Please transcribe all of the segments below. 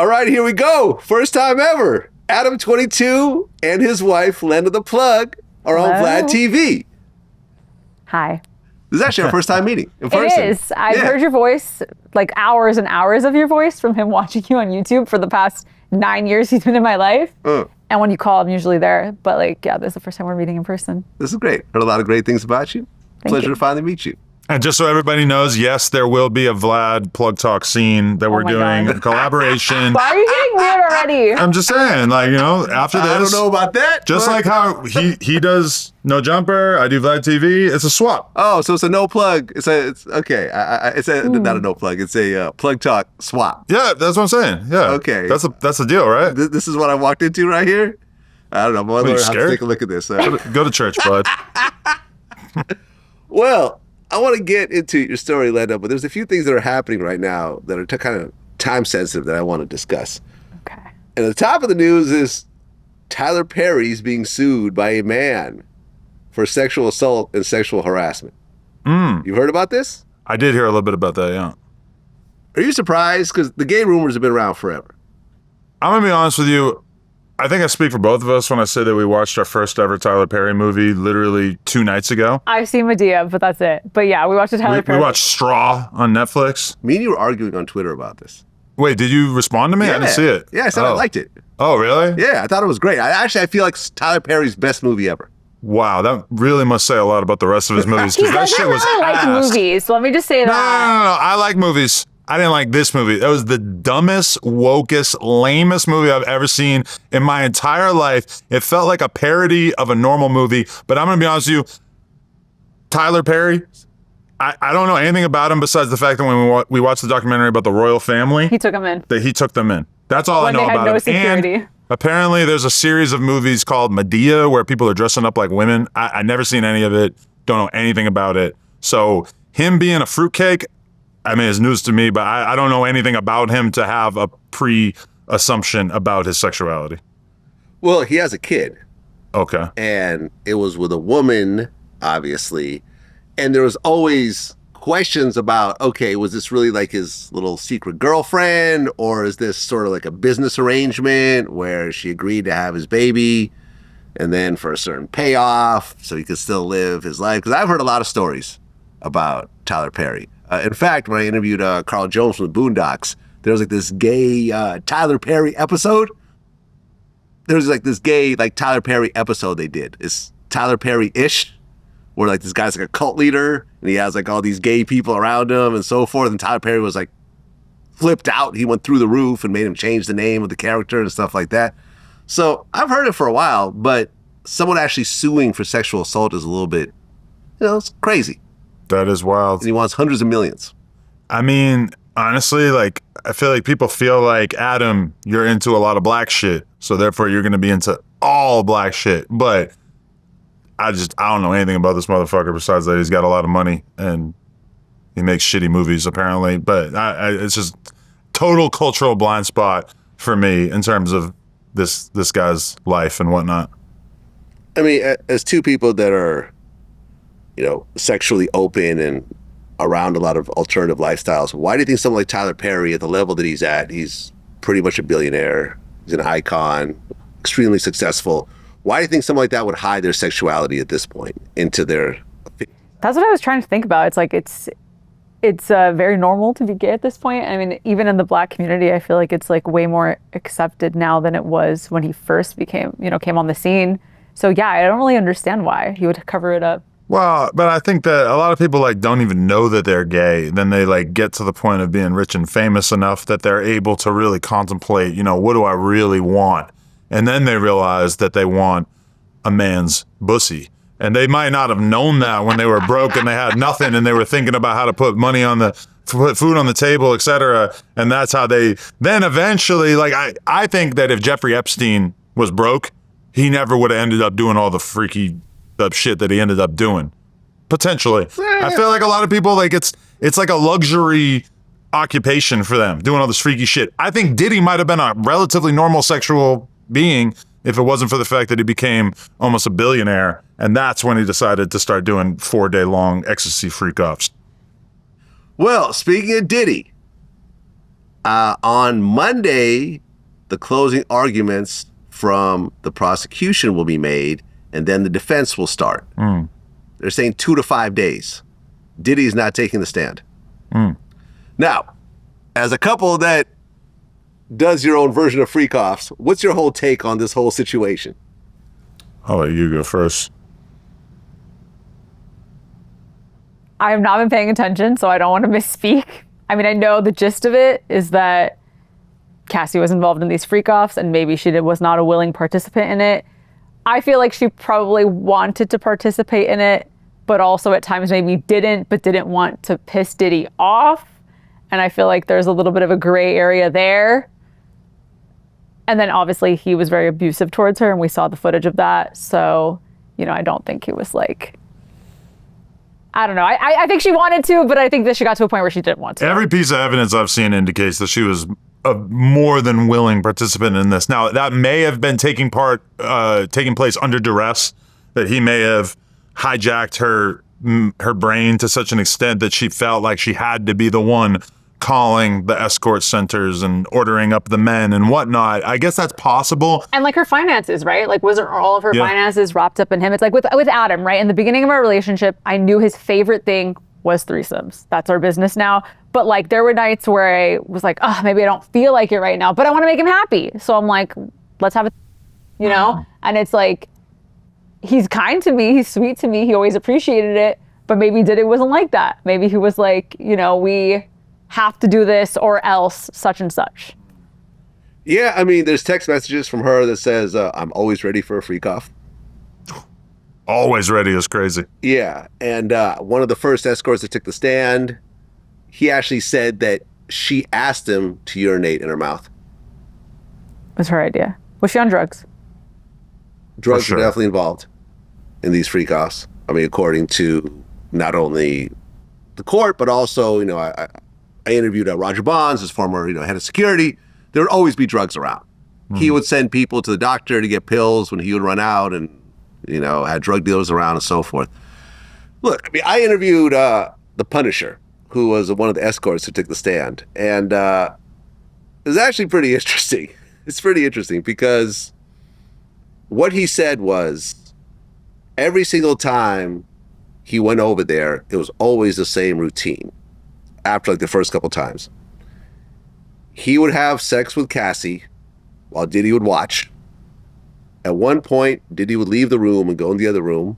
All right, here we go. First time ever. Adam22 and his wife, Lena the Plug, are on Vlad TV. Hi. This is actually our first time meeting in person. It is. I've heard your voice, like hours and hours of your voice from him watching you on YouTube for the past 9 years he's been in my life. And when you call, I'm usually there. But like, yeah, this is the first time we're meeting in person. This is great. Heard a lot of great things about you. Pleasure to finally meet you. And just so everybody knows, yes, there will be a Vlad Plug Talk scene that we're doing in collaboration. Why are you getting weird already? I'm just saying, like, you know, after this. I don't know about that. Just like how he does No Jumper, I do Vlad TV, it's a swap. Oh, so it's a no plug. It's okay. It's not a no plug. It's a Plug Talk swap. Yeah, that's what I'm saying. Yeah. Okay. That's the deal, right? This is what I walked into right here. I don't know. My lawyer has to take a look at this. Go to church, bud. Well, I want to get into your story, Lena, but there's a few things that are happening right now that are kind of time sensitive that I want to discuss. Okay. And the top of the news is Tyler Perry's being sued by a man for sexual assault and sexual harassment. You heard about this? I did hear a little bit about that, yeah. Are you surprised? Because the gay rumors have been around forever. I'm going to be honest with you. I think I speak for both of us when I say that we watched our first ever Tyler Perry movie literally 2 nights ago. I've seen Medea, but that's it. But yeah, we watched a Tyler Perry. We watched Straw on Netflix. Me and you were arguing on Twitter about this. Wait, did you respond to me? Yeah. I didn't see it. Yeah, I said I liked it. Oh, really? Yeah, I thought it was great. I feel like it's Tyler Perry's best movie ever. Wow, that really must say a lot about the rest of his movies. He That shit was doesn't really like movies. Let me just say that. No. I like movies. I didn't like this movie. That was the dumbest, wokest, lamest movie I've ever seen in my entire life. It felt like a parody of a normal movie. But I'm going to be honest with you, Tyler Perry, I don't know anything about him besides the fact that when we watched the documentary about the royal family. He took him in. That he took them in. That's all I know about no him. security. And apparently there's a series of movies called Medea where people are dressing up like women. I never seen any of it. Don't know anything about it. So him being a fruitcake, I mean, it's news to me, but I don't know anything about him to have a pre-assumption about his sexuality. Well, he has a kid. Okay. And it was with a woman, obviously. And there was always questions about, okay, was this really like his little secret girlfriend? Or is this sort of like a business arrangement where she agreed to have his baby and then for a certain payoff so he could still live his life? Because I've heard a lot of stories about Tyler Perry. In fact, when I interviewed Carl Jones from the Boondocks, there was like this gay Tyler Perry episode. There was like this gay like Tyler Perry episode they did. It's Tyler Perry-ish, where like this guy's like a cult leader and he has like all these gay people around him and so forth. And Tyler Perry was like flipped out. He went through the roof and made him change the name of the character and stuff like that. So I've heard it for a while, but someone actually suing for sexual assault is a little bit, it's crazy. That is wild. And he wants hundreds of millions. I mean, honestly, like, I feel like people feel like, Adam, you're into a lot of black shit, so therefore you're going to be into all black shit. But I don't know anything about this motherfucker besides that he's got a lot of money and he makes shitty movies, apparently. But it's just total cultural blind spot for me in terms of this guy's life and whatnot. I mean, as two people that are, sexually open and around a lot of alternative lifestyles, why do you think someone like Tyler Perry, at the level that he's at, he's pretty much a billionaire, he's an icon, extremely successful, why do you think someone like that would hide their sexuality at this point into their... That's what I was trying to think about. It's like it's very normal to be gay at this point. I mean, even in the black community, I feel like it's like way more accepted now than it was when he first came on the scene. So yeah, I don't really understand why he would cover it up. Well, but I think that a lot of people like don't even know that they're gay. Then they like get to the point of being rich and famous enough that they're able to really contemplate, what do I really want? And then they realize that they want a man's pussy. And they might not have known that when they were broke and they had nothing and they were thinking about how to put put food on the table, etc. And that's how they then eventually, like, I think that if Jeffrey Epstein was broke, he never would have ended up doing all the freaky shit that he ended up doing. Potentially. I feel like a lot of people, like, it's like a luxury occupation for them, doing all this freaky shit. I think Diddy might have been a relatively normal sexual being if it wasn't for the fact that he became almost a billionaire. And that's when he decided to start doing 4-day-long ecstasy freak-offs. Well, speaking of Diddy, On Monday, the closing arguments from the prosecution will be made, and then the defense will start. They're saying 2 to 5 days. Diddy's not taking the stand. Now, as a couple that does your own version of freak-offs, what's your whole take on this whole situation? I'll let you go first. I have not been paying attention, so I don't want to misspeak. I mean, I know the gist of it is that Cassie was involved in these freak-offs and maybe she was not a willing participant in it. I feel like she probably wanted to participate in it, but also at times maybe didn't, but didn't want to piss Diddy off. And I feel like there's a little bit of a gray area there. And then obviously he was very abusive towards her and we saw the footage of that. So, you know, I don't think he was like, I don't know. I think she wanted to, but I think that she got to a point where she didn't want to. Every piece of evidence I've seen indicates that she was a more than willing participant in this. Now, that may have been taking place under duress, that he may have hijacked her brain to such an extent that she felt like she had to be the one calling the escort centers and ordering up the men and whatnot. I guess that's possible. And like her finances, right? Like wasn't all of her finances wrapped up in him? It's like with Adam, right? In the beginning of our relationship, I knew his favorite thing was threesomes. That's our business now. But like there were nights where I was like, oh, maybe I don't feel like it right now, but I want to make him happy. So I'm like, let's have it, you know? And it's like, he's kind to me, he's sweet to me, he always appreciated it, but maybe Diddy wasn't like that. Maybe he was like, you know, we have to do this or else such and such. Yeah, I mean, there's text messages from her that says, I'm always ready for a freak-off. Always ready is crazy. Yeah, and one of the first escorts that took the stand, he actually said that she asked him to urinate in her mouth. It was her idea. Was she on drugs? Drugs sure. are definitely involved in these freak-offs. I mean, according to not only the court, but also, you know, I interviewed Roger Bonds, his former, you know, head of security. There would always be drugs around. He would send people to the doctor to get pills when he would run out, and, you know, had drug dealers around and so forth. Look, I mean, I interviewed the Punisher, who was one of the escorts who took the stand, and it was actually pretty interesting. It's pretty interesting because what he said was every single time he went over there, it was always the same routine. After like the first couple times, he would have sex with Cassie while Diddy would watch. At one point, Diddy would leave the room and go in the other room.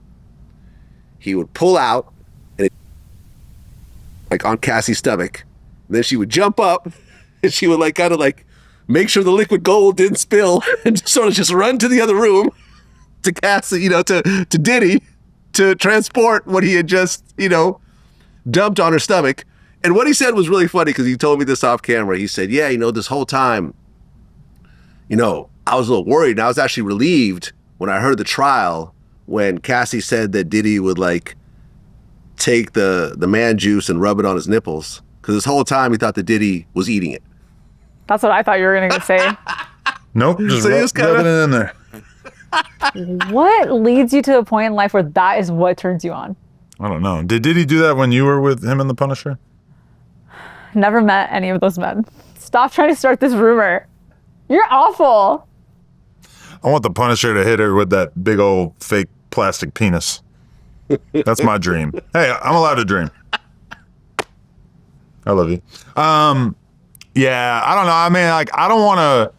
He would pull out, and like on Cassie's stomach. And then she would jump up, and she would like kind of like make sure the liquid gold didn't spill, and just sort of just run to the other room to Cassie, you know, to Diddy, to transport what he had just, you know, dumped on her stomach. And what he said was really funny because he told me this off camera. He said, yeah, you know, this whole time, you know, I was a little worried. And I was actually relieved when I heard the trial when Cassie said that Diddy would like take the man juice and rub it on his nipples. Because this whole time he thought that Diddy was eating it. That's what I thought you were going to say. Nope, just So rubbing it in there. What leads you to a point in life where that is what turns you on? I don't know. Did Diddy do that when you were with him and the Punisher? Never met any of those men. Stop trying to start this rumor. You're awful. I want the Punisher to hit her with that big old fake plastic penis. That's my dream. Hey, I'm allowed to dream. I love you. Yeah, I don't know. I mean, like, I don't want to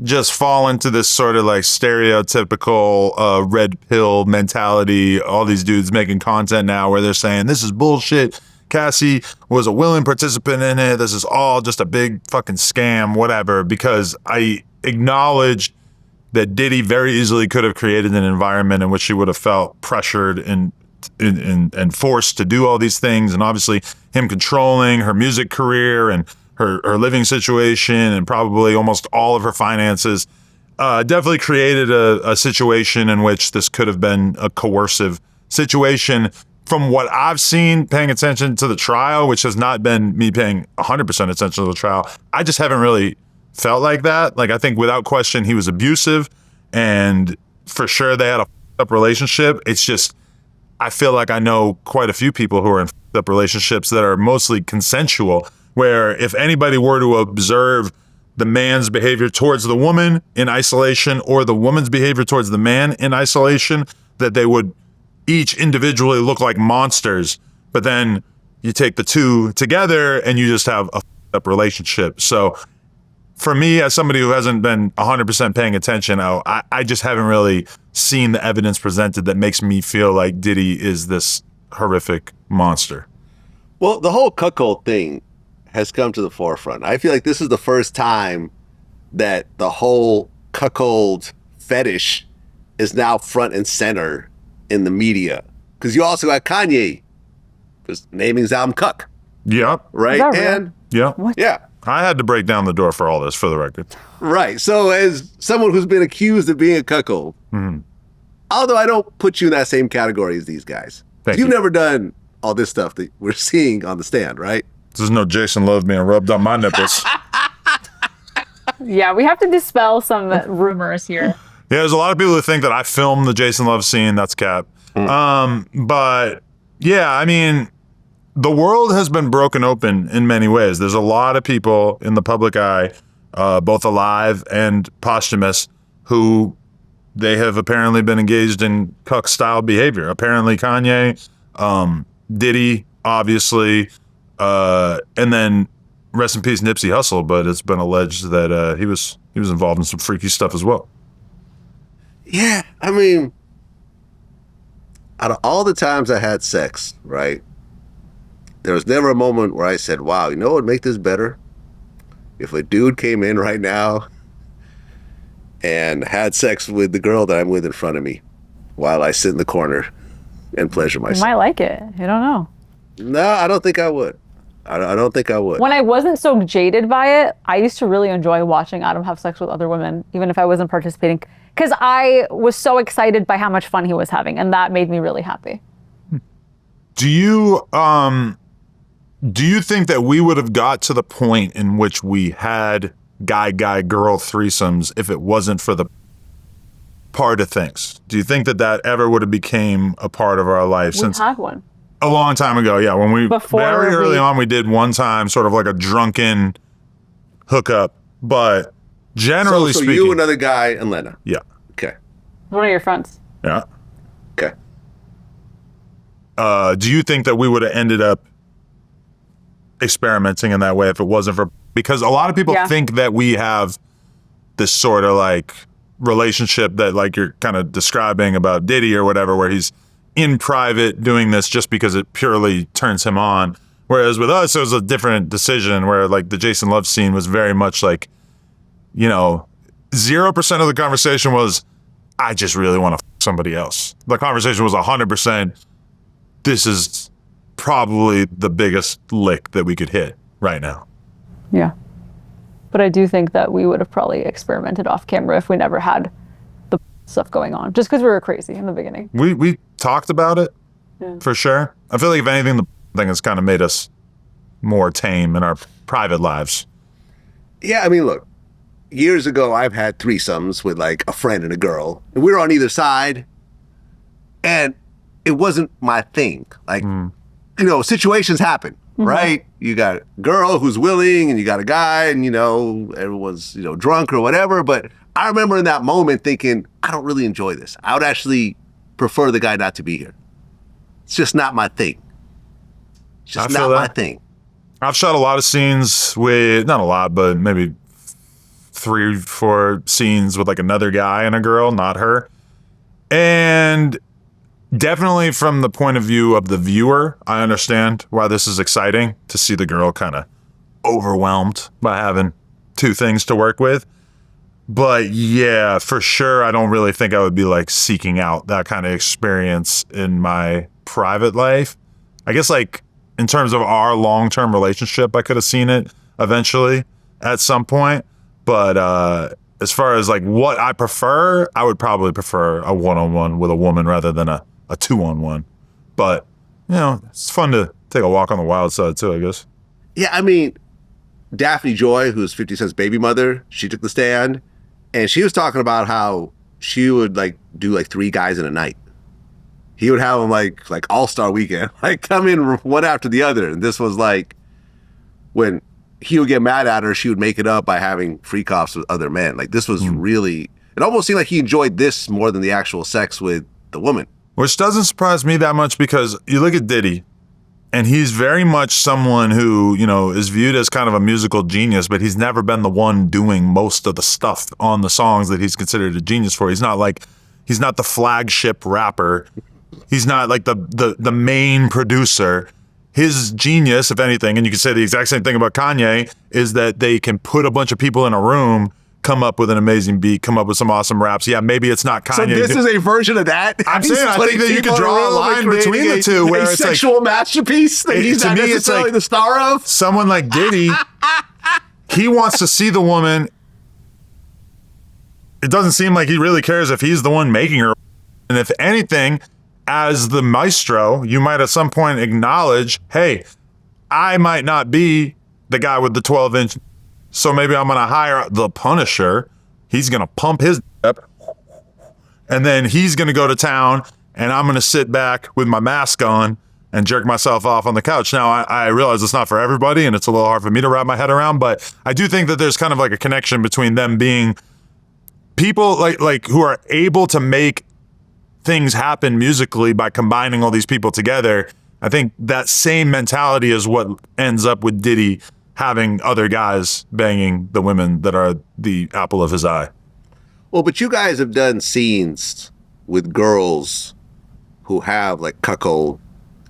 just fall into this sort of like stereotypical red pill mentality. All these dudes making content now where they're saying this is bullshit. Cassie was a willing participant in it. This is all just a big fucking scam, whatever, because I acknowledge that Diddy very easily could have created an environment in which she would have felt pressured and forced to do all these things. And obviously him controlling her music career and her living situation and probably almost all of her finances definitely created a situation in which this could have been a coercive situation. From what I've seen, paying attention to the trial, which has not been me paying 100% attention to the trial, I just haven't really felt like that. Like, I think without question, he was abusive, and for sure they had a up relationship. It's just, I feel like I know quite a few people who are in up relationships that are mostly consensual, where if anybody were to observe the man's behavior towards the woman in isolation or the woman's behavior towards the man in isolation, that they would each individually look like monsters, but then you take the two together and you just have a up relationship. So for me, as somebody who hasn't been 100% paying attention, I just haven't really seen the evidence presented that makes me feel like Diddy is this horrific monster. Well, the whole cuckold thing has come to the forefront. I feel like this is the first time that the whole cuckold fetish is now front and center in the media. Because you also got Kanye just naming his album Cuck. Yep. Right? Is that real? And Yeah. What? yeah. I had to break down the door for all this, for the record. Right. So as someone who's been accused of being a cuckold, although I don't put you in that same category as these guys. Thank You've you. never done all this stuff that we're seeing on the stand, right? There's no Jason Love being rubbed on my nipples. Yeah, we have to dispel some rumors here. Yeah, there's a lot of people who think that I filmed the Jason Love scene. That's cap. But yeah, I mean, the world has been broken open in many ways. There's a lot of people in the public eye, both alive and posthumous, who they have apparently been engaged in cuck-style behavior. Apparently Kanye, Diddy, obviously, and then rest in peace Nipsey Hussle, but it's been alleged that he was involved in some freaky stuff as well. Yeah. I mean, out of all the times I had sex, right, there was never a moment where I said, wow, you know what would make this better? If a dude came in right now and had sex with the girl that I'm with in front of me while I sit in the corner and pleasure You myself. might like it. You don't know. No, I don't think I would. I don't think I would. When I wasn't so jaded by it, I used to really enjoy watching Adam have sex with other women, even if I wasn't participating, because I was so excited by how much fun he was having, and that made me really happy. Do you think that we would have got to the point in which we had guy-girl threesomes if it wasn't for the part of things? Do you think that ever would have became a part of our life? We Since had one. a long time ago, yeah. When we Before very early we- on, we did one time, sort of like a drunken hookup. But generally so speaking, you, another guy, and Lena. yeah, Okay. One of your friends. yeah. Okay. Do you think that we would have ended up experimenting in that way if it wasn't for, because a lot of people Yeah. think that we have this sort of like relationship that like you're kind of describing about Diddy or whatever, where he's in private doing this just because it purely turns him on. Whereas with us, it was a different decision where like the Jason Love scene was very much like, 0% of the conversation was, I just really want to somebody else. The conversation was 100%, this is probably the biggest lick that we could hit right now. Yeah. But I do think that we would have probably experimented off camera if we never had the stuff going on, just because we were crazy in the beginning. We talked about it, for sure. I feel like if anything, the thing has kind of made us more tame in our private lives. Yeah, I mean, look, years ago, I've had threesomes with like a friend and a girl, and we were on either side, and it wasn't my thing. Like, situations happen, right? You got a girl who's willing, and you got a guy, and, everyone's, drunk or whatever. But I remember in that moment thinking, I don't really enjoy this. I would actually prefer the guy not to be here. It's just not my thing. It's just I feel not my that. thing. I've shot a lot of scenes with, not a lot, but maybe 3-4 scenes with like another guy and a girl, not her. And definitely from the point of view of the viewer, I understand why this is exciting to see the girl kind of overwhelmed by having two things to work with. But yeah, for sure, I don't really think I would be like seeking out that kind of experience in my private life. I guess like in terms of our long-term relationship, I could have seen it eventually at some point. But as far as like what I prefer, I would probably prefer a one-on-one with a woman rather than a two-on-one. But, it's fun to take a walk on the wild side too, I guess. Yeah, I mean, Daphne Joy, who's 50 Cent's baby mother, she took the stand, and she was talking about how she would like do like 3 guys in a night. He would have them like all-star weekend, like come in one after the other. And this was like when he would get mad at her, she would make it up by having freak offs with other men. Like this was really, it almost seemed like he enjoyed this more than the actual sex with the woman. Which doesn't surprise me that much because you look at Diddy, and he's very much someone who, you know, is viewed as kind of a musical genius, but he's never been the one doing most of the stuff on the songs that he's considered a genius for. He's not the flagship rapper. He's not like the main producer. His genius, if anything, and you can say the exact same thing about Kanye, is that they can put a bunch of people in a room, come up with an amazing beat, come up with some awesome raps. Yeah, maybe it's not Kanye. So this is a version of that? I'm saying, I think that you could draw a line between the two where it's sexual like masterpiece that he's not necessarily like the star of. Someone like Diddy, he wants to see the woman. It doesn't seem like he really cares if he's the one making her. And if anything, as the maestro, you might at some point acknowledge, hey, I might not be the guy with the 12-inch. So maybe I'm going to hire the Punisher. He's going to pump his up. And then he's going to go to town and I'm going to sit back with my mask on and jerk myself off on the couch. Now, I realize it's not for everybody and it's a little hard for me to wrap my head around, but I do think that there's kind of like a connection between them being people like who are able to make things happen musically by combining all these people together. I think that same mentality is what ends up with Diddy having other guys banging the women that are the apple of his eye. Well, but you guys have done scenes with girls who have like cuckold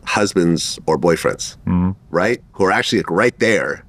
husbands or boyfriends, right? Who are actually like right there,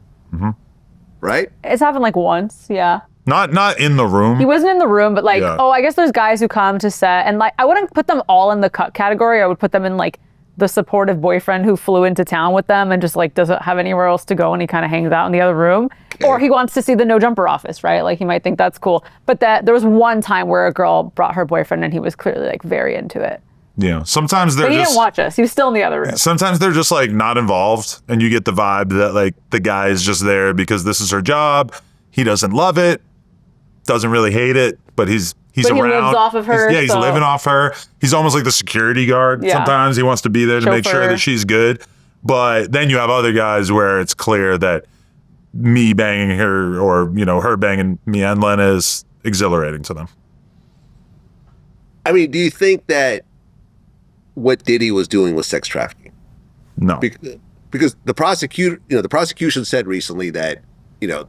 right? It's happened like once, yeah. Not in the room. He wasn't in the room, but like, I guess there's guys who come to set, and like, I wouldn't put them all in the cut category. I would put them in like the supportive boyfriend who flew into town with them and just like doesn't have anywhere else to go and he kind of hangs out in the other room. Okay. Or he wants to see the no jumper office, right? Like he might think that's cool. But that there was one time where a girl brought her boyfriend and he was clearly like very into it. Yeah, sometimes they're but he just, didn't watch us. He was still in the other room. Sometimes they're just like not involved and you get the vibe that like the guy is just there because this is her job. He doesn't love it, doesn't really hate it, but he's around. He lives off of her. He's living off her. He's almost like the security guard. Yeah. Sometimes he wants to be there to make sure that she's good. But then you have other guys where it's clear that me banging her or, you know, her banging me and Lena is exhilarating to them. I mean, do you think that what Diddy was doing was sex trafficking? No. Because the prosecution said recently that, you know,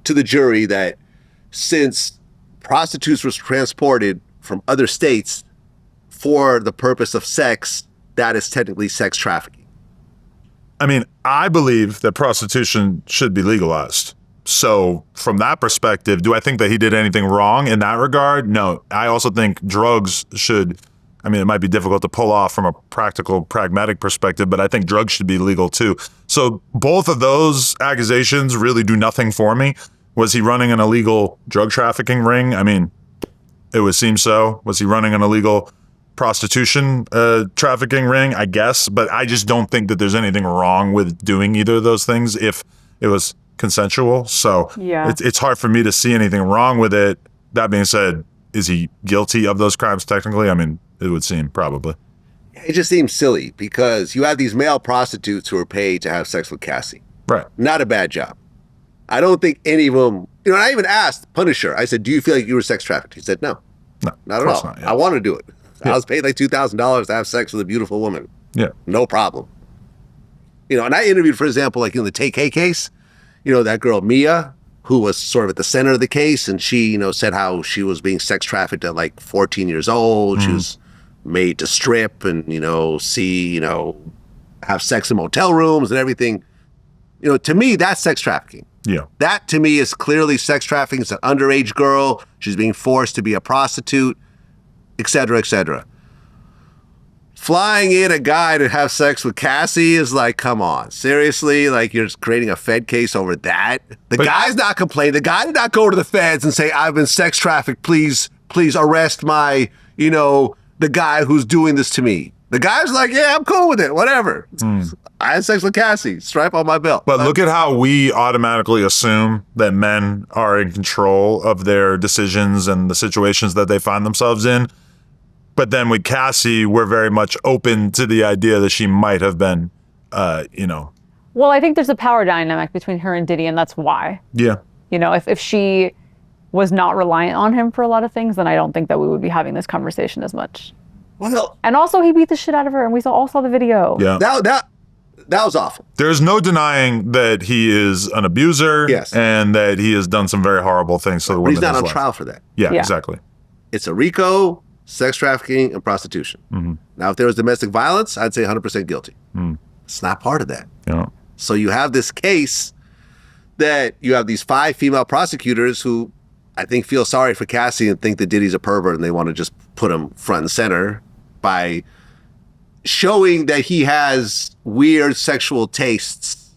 to the jury that since prostitutes were transported from other states for the purpose of sex, that is technically sex trafficking. I mean, I believe that prostitution should be legalized. So from that perspective, do I think that he did anything wrong in that regard? No. I also think drugs should, I mean, it might be difficult to pull off from a practical, pragmatic perspective, but I think drugs should be legal too. So both of those accusations really do nothing for me. Was he running an illegal drug trafficking ring? I mean, it would seem so. Was he running an illegal prostitution trafficking ring? I guess, but I just don't think that there's anything wrong with doing either of those things if it was consensual. So it's hard for me to see anything wrong with it. That being said, is he guilty of those crimes technically? I mean, it would seem probably. It just seems silly because you have these male prostitutes who are paid to have sex with Cassie. Right. Not a bad job. I don't think any of them, you know, and I even asked Punisher, I said, do you feel like you were sex trafficked? He said, no, not at all. Not, I want to do it. I was paid like $2,000 to have sex with a beautiful woman. Yeah. No problem. You know, and I interviewed, for example, like in the TK case, you know, that girl, Mia, who was sort of at the center of the case. And she, you know, said how she was being sex trafficked at like 14 years old. She was made to strip and, you know, have sex in motel rooms and everything. You know, to me, that's sex trafficking. Yeah. That to me is clearly sex trafficking. It's an underage girl. She's being forced to be a prostitute, et cetera, et cetera. Flying in a guy to have sex with Cassie is like, come on, seriously? Like you're just creating a Fed case over that? The guy's not complaining. The guy did not go to the feds and say, I've been sex trafficked. Please arrest my, you know, the guy who's doing this to me. The guy's like, yeah, I'm cool with it. Whatever. I had sex with Cassie. Stripe on my belt. But look at how we automatically assume that men are in control of their decisions and the situations that they find themselves in. But then with Cassie, we're very much open to the idea that she might have been, you know, Well, I think there's a power dynamic between her and Diddy, and that's why. Yeah. You know, if she was not reliant on him for a lot of things, then I don't think that we would be having this conversation as much. Well, and also he beat the shit out of her, and we all saw the video. Yeah. That was awful. There's no denying that he is an abuser. Yes. And that he has done some very horrible things to the women. But he's not in his on life. trial for that. Yeah, Yeah. exactly. It's a RICO, sex trafficking, and prostitution. Now, if there was domestic violence, I'd say 100% guilty. It's not part of that. Yeah. So you have this case that you have these 5 female prosecutors who I think feel sorry for Cassie and think that Diddy's a pervert, and they want to just put him front and center by showing that he has weird sexual tastes.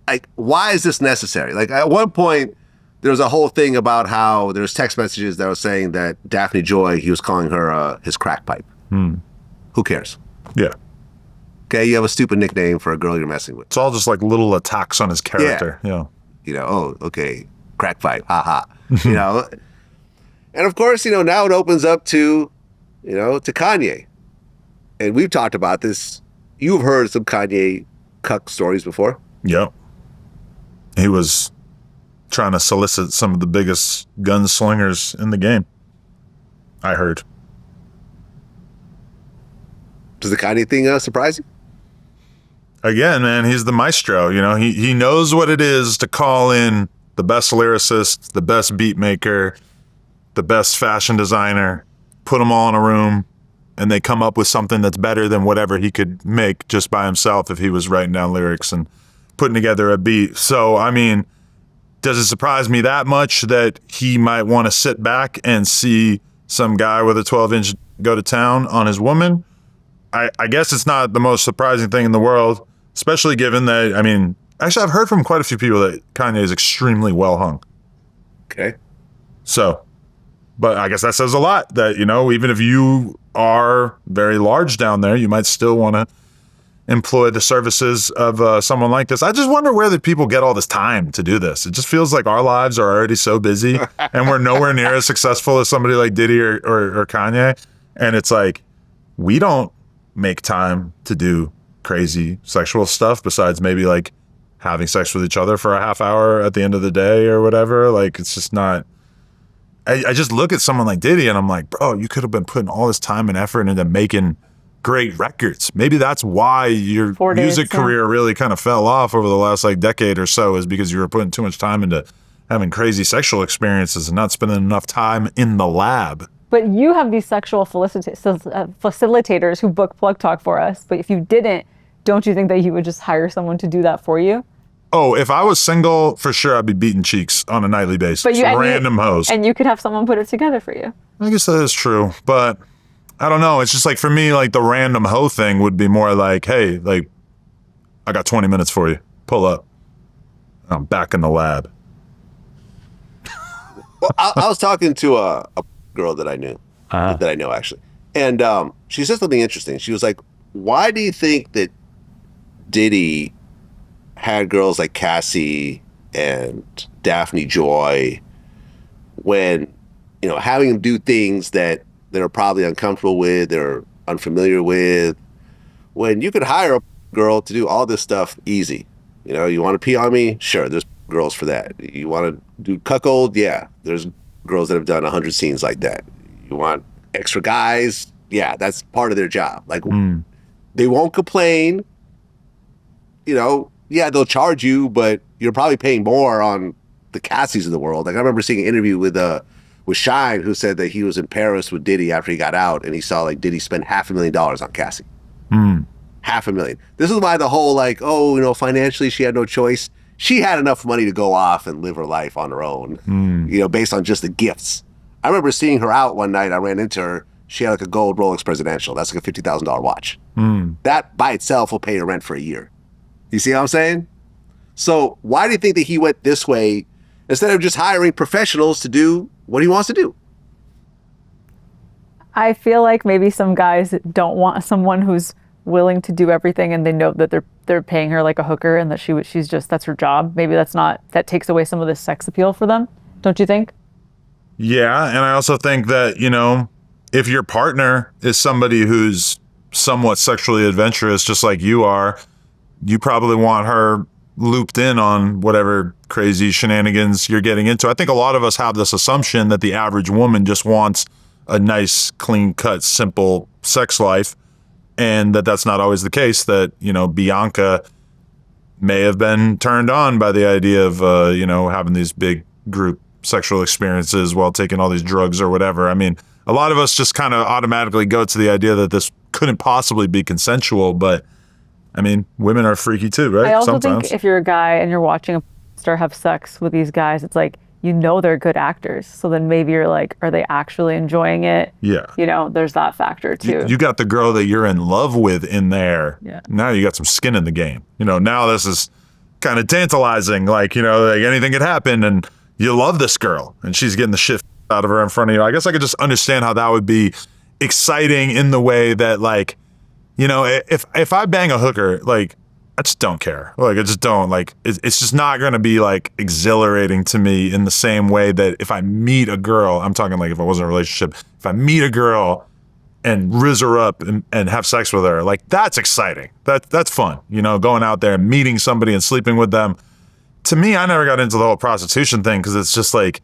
Like, why is this necessary? Like, at one point, there was a whole thing about how there's text messages that were saying that Daphne Joy, he was calling her his crack pipe. Who cares? Yeah. Okay, you have a stupid nickname for a girl you're messing with. It's all just like little attacks on his character. Yeah. You know, oh, okay, crack pipe, haha. You know, and of course, you know, now it opens up to, you know, to Kanye. And we've talked about this. You've heard some Kanye cuck stories before. Yep. He was trying to solicit some of the biggest gunslingers in the game. I heard. Does the Kanye thing surprise you? Again, man, he's the maestro. You know, he knows what it is to call in the best lyricist, the best beat maker, the best fashion designer, put them all in a room, and they come up with something that's better than whatever he could make just by himself if he was writing down lyrics and putting together a beat. So, I mean, does it surprise me that much that he might want to sit back and see some guy with a 12-inch go to town on his woman? I guess it's not the most surprising thing in the world, especially given that, I mean, actually, I've heard from quite a few people that Kanye is extremely well hung. Okay. So, but I guess that says a lot that, you know, even if you are very large down there, you might still want to employ the services of someone like this. I just wonder where the people get all this time to do this. It just feels like our lives are already so busy and we're nowhere near as successful as somebody like Diddy or Kanye. And it's like, we don't make time to do crazy sexual stuff besides maybe like having sex with each other for a half hour at the end of the day or whatever. Like, it's just not. I just look at someone like Diddy and I'm like, bro, you could have been putting all this time and effort into making great records. Maybe that's why your music career really kind of fell off over the last like decade or so, is because you were putting too much time into having crazy sexual experiences and not spending enough time in the lab. But you have these sexual facilitators who book Plug Talk for us. But if you didn't, don't you think that you would just hire someone to do that for you? Oh, if I was single, for sure I'd be beating cheeks on a nightly basis. But Random hoes. And you could have someone put it together for you. I guess that is true. But I don't know. It's just like, for me, like the random hoe thing would be more like, hey, like, I got 20 minutes for you. Pull up. I'm back in the lab. Well, I was talking to a girl that I knew, that I know actually. And she said something interesting. She was like, why do you think that Diddy had girls like Cassie and Daphne Joy when, you know, having them do things that they're probably uncomfortable with or unfamiliar with, when you could hire a girl to do all this stuff easy? You know, you want to pee on me? Sure, there's girls for that. You want to do cuckold? Yeah, there's girls that have done 100 scenes like that. You want extra guys? Yeah, that's part of their job. Like, they won't complain. You know, yeah, they'll charge you, but you're probably paying more on the Cassies of the world. Like, I remember seeing an interview with Shine, who said that he was in Paris with Diddy after he got out, and he saw like Diddy spend $500,000 on Cassie. $500,000. This is why the whole like, oh, you know, financially she had no choice. She had enough money to go off and live her life on her own, you know, based on just the gifts. I remember seeing her out one night. I ran into her. She had like a gold Rolex Presidential. That's like a $50,000 watch. That by itself will pay her rent for a year. You see what I'm saying? So why do you think that he went this way instead of just hiring professionals to do what he wants to do? I feel like maybe some guys don't want someone who's willing to do everything, and they know that they're paying her like a hooker, and that she's just, that's her job. Maybe that takes away some of the sex appeal for them. Don't you think? Yeah, and I also think that, you know, if your partner is somebody who's somewhat sexually adventurous, just like you are, you probably want her looped in on whatever crazy shenanigans you're getting into. I think a lot of us have this assumption that the average woman just wants a nice, clean-cut, simple sex life, and that's not always the case, that, you know, Bianca may have been turned on by the idea of, you know, having these big group sexual experiences while taking all these drugs or whatever. I mean, a lot of us just kind of automatically go to the idea that this couldn't possibly be consensual, but I mean, women are freaky too, right? I also Sometimes. think if you're a guy and you're watching a star have sex with these guys, it's like, you know, they're good actors. So then maybe you're like, are they actually enjoying it? Yeah. You know, there's that factor too. You got the girl that you're in love with in there. Yeah. Now you got some skin in the game. You know, now this is kind of tantalizing. Like, you know, like anything could happen, and you love this girl and she's getting the shit out of her in front of you. I guess I could just understand how that would be exciting in the way that, like, you know, if I bang a hooker, like, I just don't care. Like, I just don't. Like, it's just not going to be, like, exhilarating to me in the same way that if I meet a girl, I'm talking like if I was in a relationship, if I meet a girl and rizz her up and have sex with her, like, that's exciting. That's fun. You know, going out there and meeting somebody and sleeping with them. To me, I never got into the whole prostitution thing because it's just like,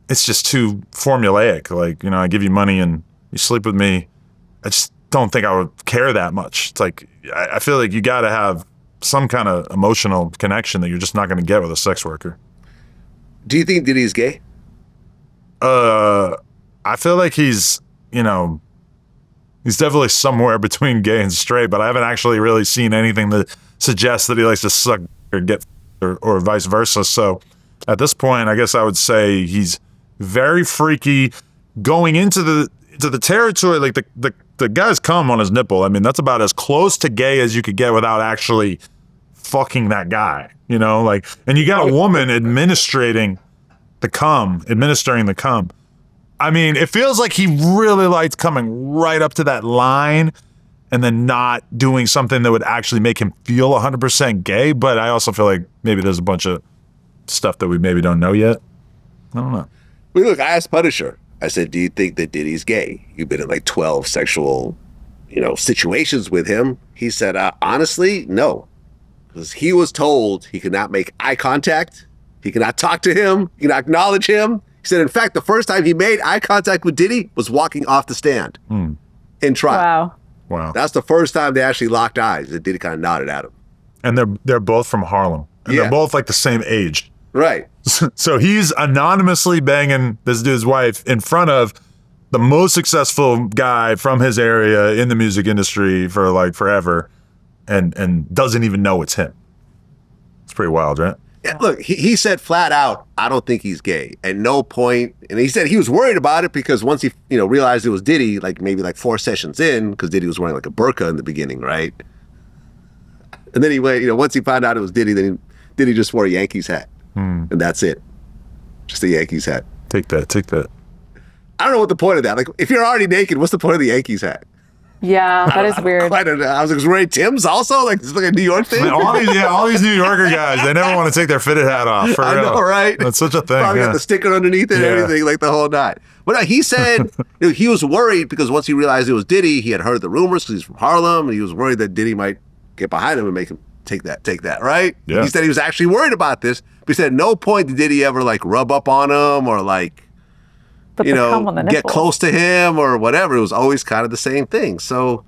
it's just too formulaic. Like, you know, I give you money and you sleep with me. I just don't think I would care that much. It's like, I feel like you got to have some kind of emotional connection that you're just not going to get with a sex worker. Do you think Diddy's gay? I feel like he's, you know, he's definitely somewhere between gay and straight, but I haven't actually really seen anything that suggests that he likes to suck or get or vice versa. So at this point, I guess I would say he's very freaky going into the territory. Like the guy's cum on his nipple. I mean, that's about as close to gay as you could get without actually fucking that guy, you know, like, and you got a woman administering the cum. I mean, it feels like he really likes coming right up to that line and then not doing something that would actually make him feel 100% gay. But I also feel like maybe there's a bunch of stuff that we maybe don't know yet. I don't know. Well, look, I asked Punisher. I said, do you think that Diddy's gay? You've been in like 12 sexual, you know, situations with him. He said, honestly, no. Because he was told he could not make eye contact. He cannot talk to him. He cannot acknowledge him. He said, in fact, the first time he made eye contact with Diddy was walking off the stand in trial. Wow. That's the first time they actually locked eyes. And Diddy kind of nodded at him. And they're both from Harlem. And they're both like the same age. Right. So he's anonymously banging this dude's wife in front of the most successful guy from his area in the music industry for like forever, and doesn't even know it's him. It's pretty wild, right? Yeah, look, he said flat out, I don't think he's gay. At no point, and he said he was worried about it because once he, you know, realized it was Diddy, like maybe like 4 sessions in, because Diddy was wearing like a burqa in the beginning, right? And then he went, you know, once he found out it was Diddy, then Diddy just wore a Yankees hat. And that's it. Just a Yankees hat. Take that. I don't know what the point of that. Like, if you're already naked, what's the point of the Yankees hat? Yeah, that is weird. I don't know. I was like, was Ray Tim's also? Like, it's like a New York thing? Man, all these New Yorker guys, they never want to take their fitted hat off. For I real. know, right? That's such a thing. Probably got the sticker underneath it and everything, like the whole night. But he said you know, he was worried because once he realized it was Diddy, he had heard the rumors because he's from Harlem, and he was worried that Diddy might get behind him and make him take that, right? Yeah. He said he was actually worried about this, but he said at no point did Diddy ever like rub up on him or like, But you the cum know, on the get nipple. close to him or whatever. It was always kind of the same thing. So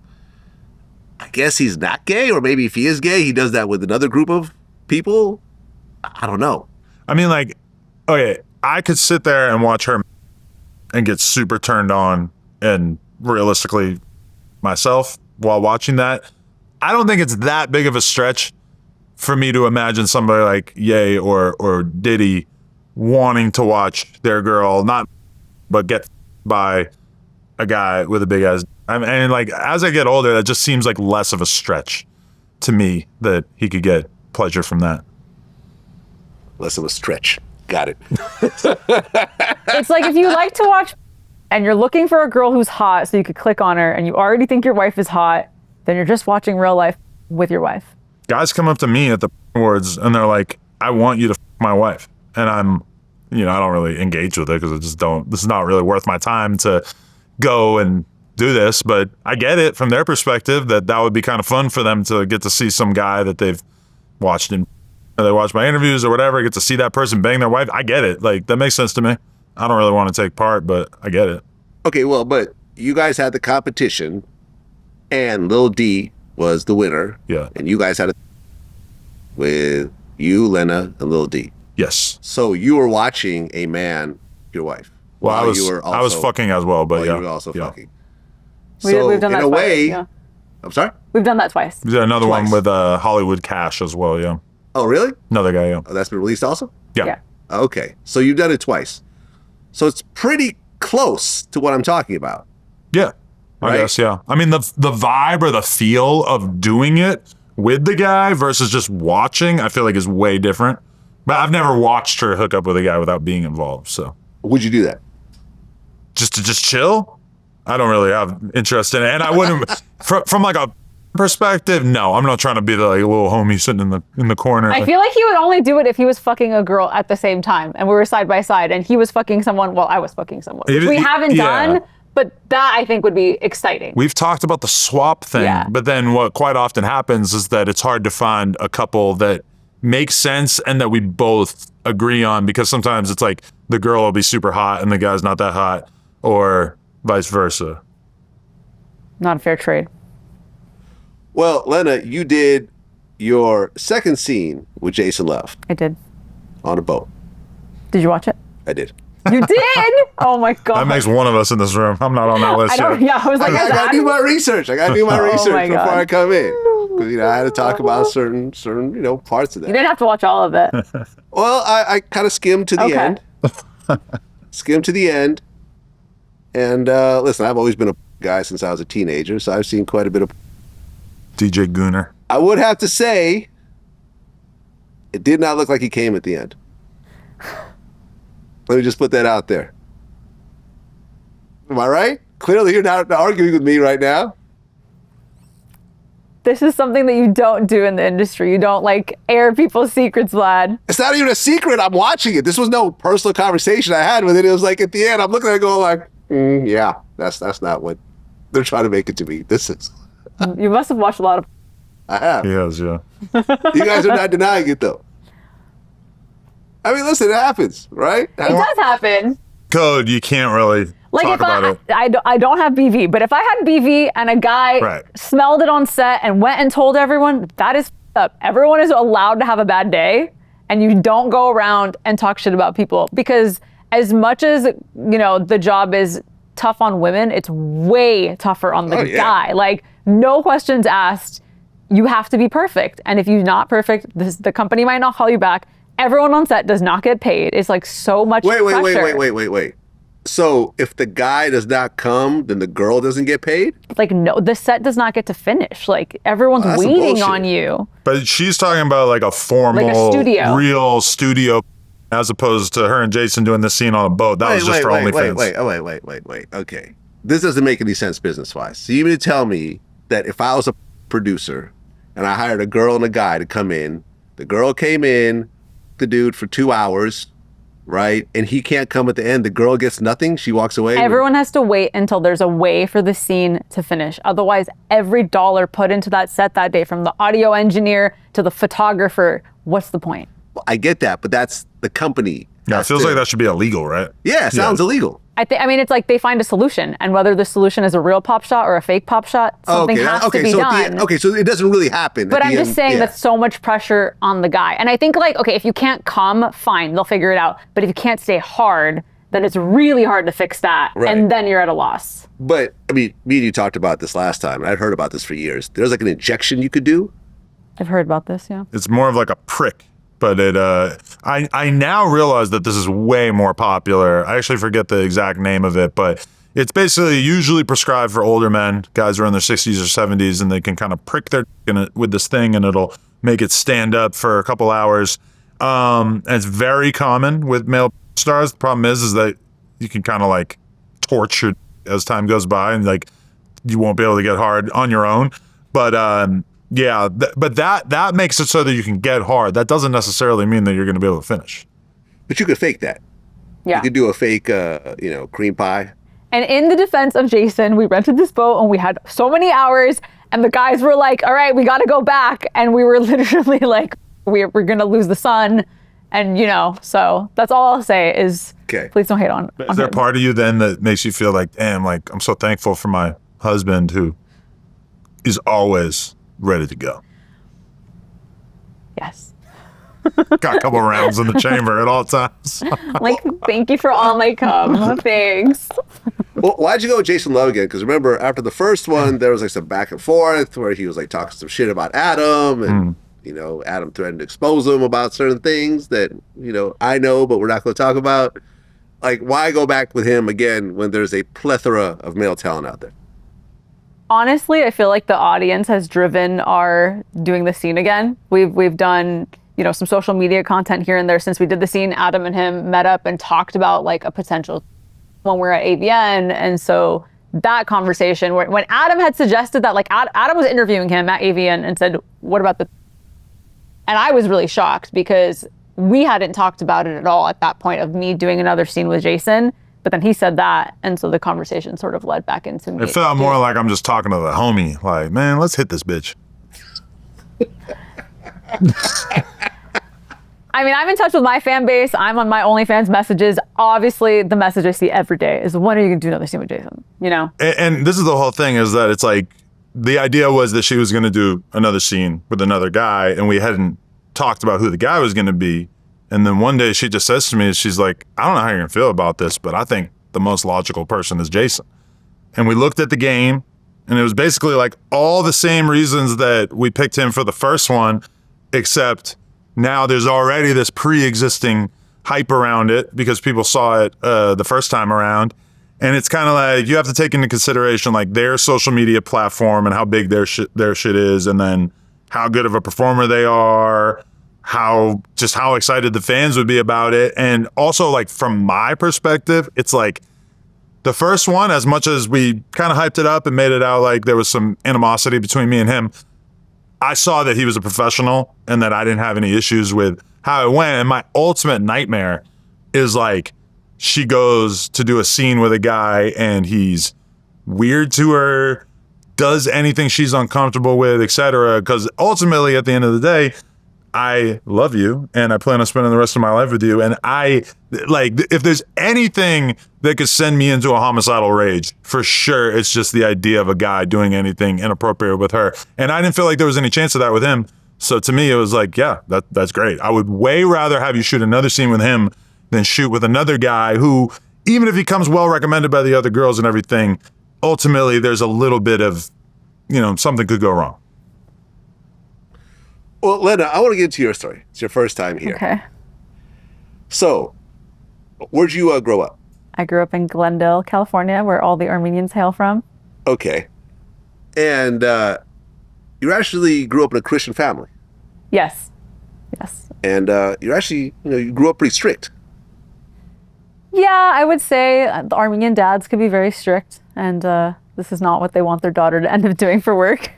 I guess he's not gay, or maybe if he is gay, he does that with another group of people. I don't know. I mean, like, okay, I could sit there and watch her and get super turned on, and realistically myself while watching that. I don't think it's that big of a stretch for me to imagine somebody like Ye or Diddy wanting to watch their girl but get by a guy with a big ass. I mean, and like, as I get older, that just seems like less of a stretch to me that he could get pleasure from that. Less of a stretch. Got it. It's like if you like to watch and you're looking for a girl who's hot so you could click on her and you already think your wife is hot, then you're just watching real life with your wife. Guys come up to me at the awards and they're like, I want you to my wife. And I'm, you know, I don't really engage with it because I just don't, this is not really worth my time to go and do this. But I get it from their perspective that would be kind of fun for them to get to see some guy that they've watched in they watch my interviews or whatever, get to see that person bang their wife. I get it. Like, that makes sense to me. I don't really want to take part, but I get it. Okay, well, but you guys had the competition, and Lil D was the winner. Yeah. And you guys had it with you, Lena, and Lil D. Yes. So you were watching a man, your wife. Well, while I was fucking as well, but yeah. You were also fucking. We've done in that a twice, way, yeah. I'm sorry? We've done that twice. We did another Twice. one with Hollywood Cash as well, yeah. Oh, really? Another guy, yeah. Oh, that's been released also? Yeah. Okay, so you've done it twice. So it's pretty close to what I'm talking about. Yeah, I Right? guess, yeah. I mean, the vibe or the feel of doing it with the guy versus just watching, I feel like is way different. But I've never watched her hook up with a guy without being involved, so. Would you do that? Just to chill? I don't really have interest in it. And I wouldn't, from like a perspective, no. I'm not trying to be the like little homie sitting in the corner. I feel like he would only do it if he was fucking a girl at the same time and we were side by side and he was fucking someone while I was fucking someone. Which we haven't done, but that I think would be exciting. We've talked about the swap thing, but then what quite often happens is that it's hard to find a couple that makes sense and that we both agree on, because sometimes it's like the girl will be super hot and the guy's not that hot, or vice versa. Not a fair trade. Well, Lena, you did your second scene with Jason Love I did. on a boat. Did you watch it? I did. You did? Oh my God. That makes one of us in this room. I'm not on that list yet. I was like, I gotta do my research. I gotta do my research my before God. I come in. Because, I had to talk about certain, parts of that. You didn't have to watch all of it. Well, I kind of skimmed to the Okay. end. Skimmed to the end. And listen, I've always been a guy since I was a teenager, so I've seen quite a bit of. DJ Gooner. I would have to say, it did not look like he came at the end. Let me just put that out there. Am I right? Clearly, you're not arguing with me right now. This is something that you don't do in the industry. You don't like air people's secrets, Vlad. It's not even a secret. I'm watching it. This was no personal conversation I had with it. It was like at the end, I'm looking at it going like, yeah, that's not what they're trying to make it to be. This is. You must have watched a lot of. I have. He has, yeah. You guys are not denying it though. I mean, listen, it happens, right? It does happen. Code, you can't really Like talk if about it. I don't have BV, but if I had BV and a guy Right. smelled it on set and went and told everyone, that is up. Everyone is allowed to have a bad day, and you don't go around and talk shit about people, because as much as the job is tough on women, it's way tougher on the guy. Like, no questions asked. You have to be perfect, and if you're not perfect, the company might not call you back. Everyone on set does not get paid. It's like so much pressure. Wait. So if the guy does not come, then the girl doesn't get paid? Like, no, the set does not get to finish. Like, everyone's That's some waiting bullshit. on you. But she's talking about like a formal, Like a studio. real studio, as opposed to her and Jason doing this scene on a boat. That was just for OnlyFans. Wait. Okay. This doesn't make any sense business-wise. So you mean to tell me that if I was a producer and I hired a girl and a guy to come in, the girl came in, the dude for 2 hours, right? And he can't come at the end. The girl gets nothing. She walks away. Everyone has to wait until there's a way for the scene to finish. Otherwise, every dollar put into that set that day, from the audio engineer to the photographer, what's the point? Well, I get that, but that's the company. Yeah, it feels like that should be illegal, right? Yeah, it sounds illegal. I mean, it's like they find a solution, and whether the solution is a real pop shot or a fake pop shot, something has to be done. So it doesn't really happen. But I'm just saying that's so much pressure on the guy. And I think, like, okay, if you can't come, fine, they'll figure it out. But if you can't stay hard, then it's really hard to fix that. Right. And then you're at a loss. But, I mean, me and you talked about this last time, and I'd heard about this for years. There's like an injection you could do. I've heard about this, yeah. It's more of like a prick. But I now realize that this is way more popular. I actually forget the exact name of it, but it's basically usually prescribed for older men. Guys are in their 60s or 70s, and they can kind of prick their with this thing, and it'll make it stand up for a couple hours. And it's very common with male stars. The problem is that you can kind of like torture as time goes by, and like you won't be able to get hard on your own. But yeah, but that makes it so that you can get hard. That doesn't necessarily mean that you're going to be able to finish. But you could fake that. Yeah. You could do a fake, cream pie. And in the defense of Jason, we rented this boat and we had so many hours, and the guys were like, all right, we got to go back. And we were literally like we're going to lose the son. And, so that's all I'll say is please don't hate on Is there him. part of you then that makes you feel like, damn, like I'm so thankful for my husband who is always ready to go? Yes. Got a couple rounds in the chamber at all times. Like, thank you for all my cum. Thanks. Well, why'd you go with Jason Love again? Because remember, after the first one, there was like some back and forth where he was like talking some shit about Adam, and Adam threatened to expose him about certain things that I know, but we're not going to talk about. Like, why go back with him again when there's a plethora of male talent out there? Honestly, I feel like the audience has driven our doing the scene again. We've done some social media content here and there since we did the scene. Adam and him met up and talked about like a potential when we're at AVN. And so that conversation, when Adam had suggested that, like Adam was interviewing him at AVN and said, what about the... And I was really shocked because we hadn't talked about it at all at that point of me doing another scene with Jason. But then he said that. And so the conversation sort of led back into me. It felt more like I'm just talking to the homie. Like, man, let's hit this bitch. I mean, I'm in touch with my fan base. I'm on my OnlyFans messages. Obviously, the message I see every day is, when are you going to do another scene with Jason? And this is the whole thing, is that it's like, the idea was that she was going to do another scene with another guy, and we hadn't talked about who the guy was going to be. And then one day she just says to me, she's like, I don't know how you're going to feel about this, but I think the most logical person is Jason. And we looked at the game, and it was basically like all the same reasons that we picked him for the first one, except now there's already this pre-existing hype around it because people saw it the first time around. And it's kind of like, you have to take into consideration like their social media platform and how big their shit is, and then how good of a performer they are, how excited the fans would be about it. And also, like, from my perspective, it's like the first one, as much as we kind of hyped it up and made it out like there was some animosity between me and him, I saw that he was a professional and that I didn't have any issues with how it went. And my ultimate nightmare is like, she goes to do a scene with a guy and he's weird to her, does anything she's uncomfortable with, etc. Because ultimately, at the end of the day, I love you and I plan on spending the rest of my life with you. And if there's anything that could send me into a homicidal rage, for sure, it's just the idea of a guy doing anything inappropriate with her. And I didn't feel like there was any chance of that with him. So to me, it was like, yeah, that's great. I would way rather have you shoot another scene with him than shoot with another guy who, even if he comes well recommended by the other girls and everything, ultimately there's a little bit of, something could go wrong. Well, Lena, I want to get into your story. It's your first time here. Okay. So, where'd you grow up? I grew up in Glendale, California, where all the Armenians hail from. Okay. And you actually grew up in a Christian family. Yes. And you're actually, you grew up pretty strict. Yeah, I would say the Armenian dads could be very strict, and this is not what they want their daughter to end up doing for work.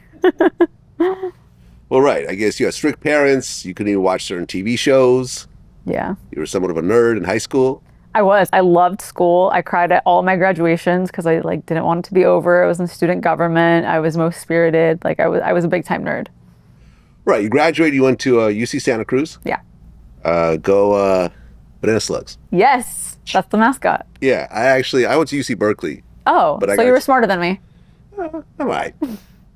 Well, right. I guess you had strict parents. You couldn't even watch certain TV shows. Yeah. You were somewhat of a nerd in high school. I was. I loved school. I cried at all my graduations because I didn't want it to be over. I was in student government. I was most spirited. I was a big time nerd. Right. You graduated. You went to UC Santa Cruz. Yeah. Go Banana Slugs. Yes. That's the mascot. Yeah. I went to UC Berkeley. Oh, but so you were smarter than me. All right.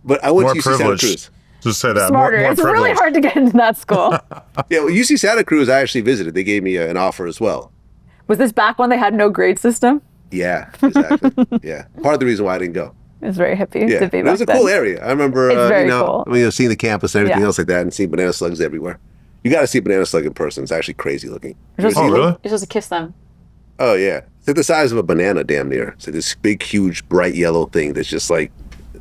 But I went More to UC Santa privileged. Cruz. Just say that. Smarter. More It's really privileged. hard to get into that school. Yeah. Well, UC Santa Cruz, I actually visited. They gave me an offer as well. Was this back when they had no grade system? Yeah. Exactly. Yeah. Part of the reason why I didn't go. It was very hippie Yeah. to be But it was a back cool then. area. I remember, It's very cool. seeing the campus and everything Yeah. else like that, and seeing banana slugs everywhere. You got to see a banana slug in person. It's actually crazy looking. You're supposed Oh, to- really? You're supposed to kiss them. Oh yeah, it's like the size of a banana, damn near. It's like this big, huge, bright yellow thing that's just like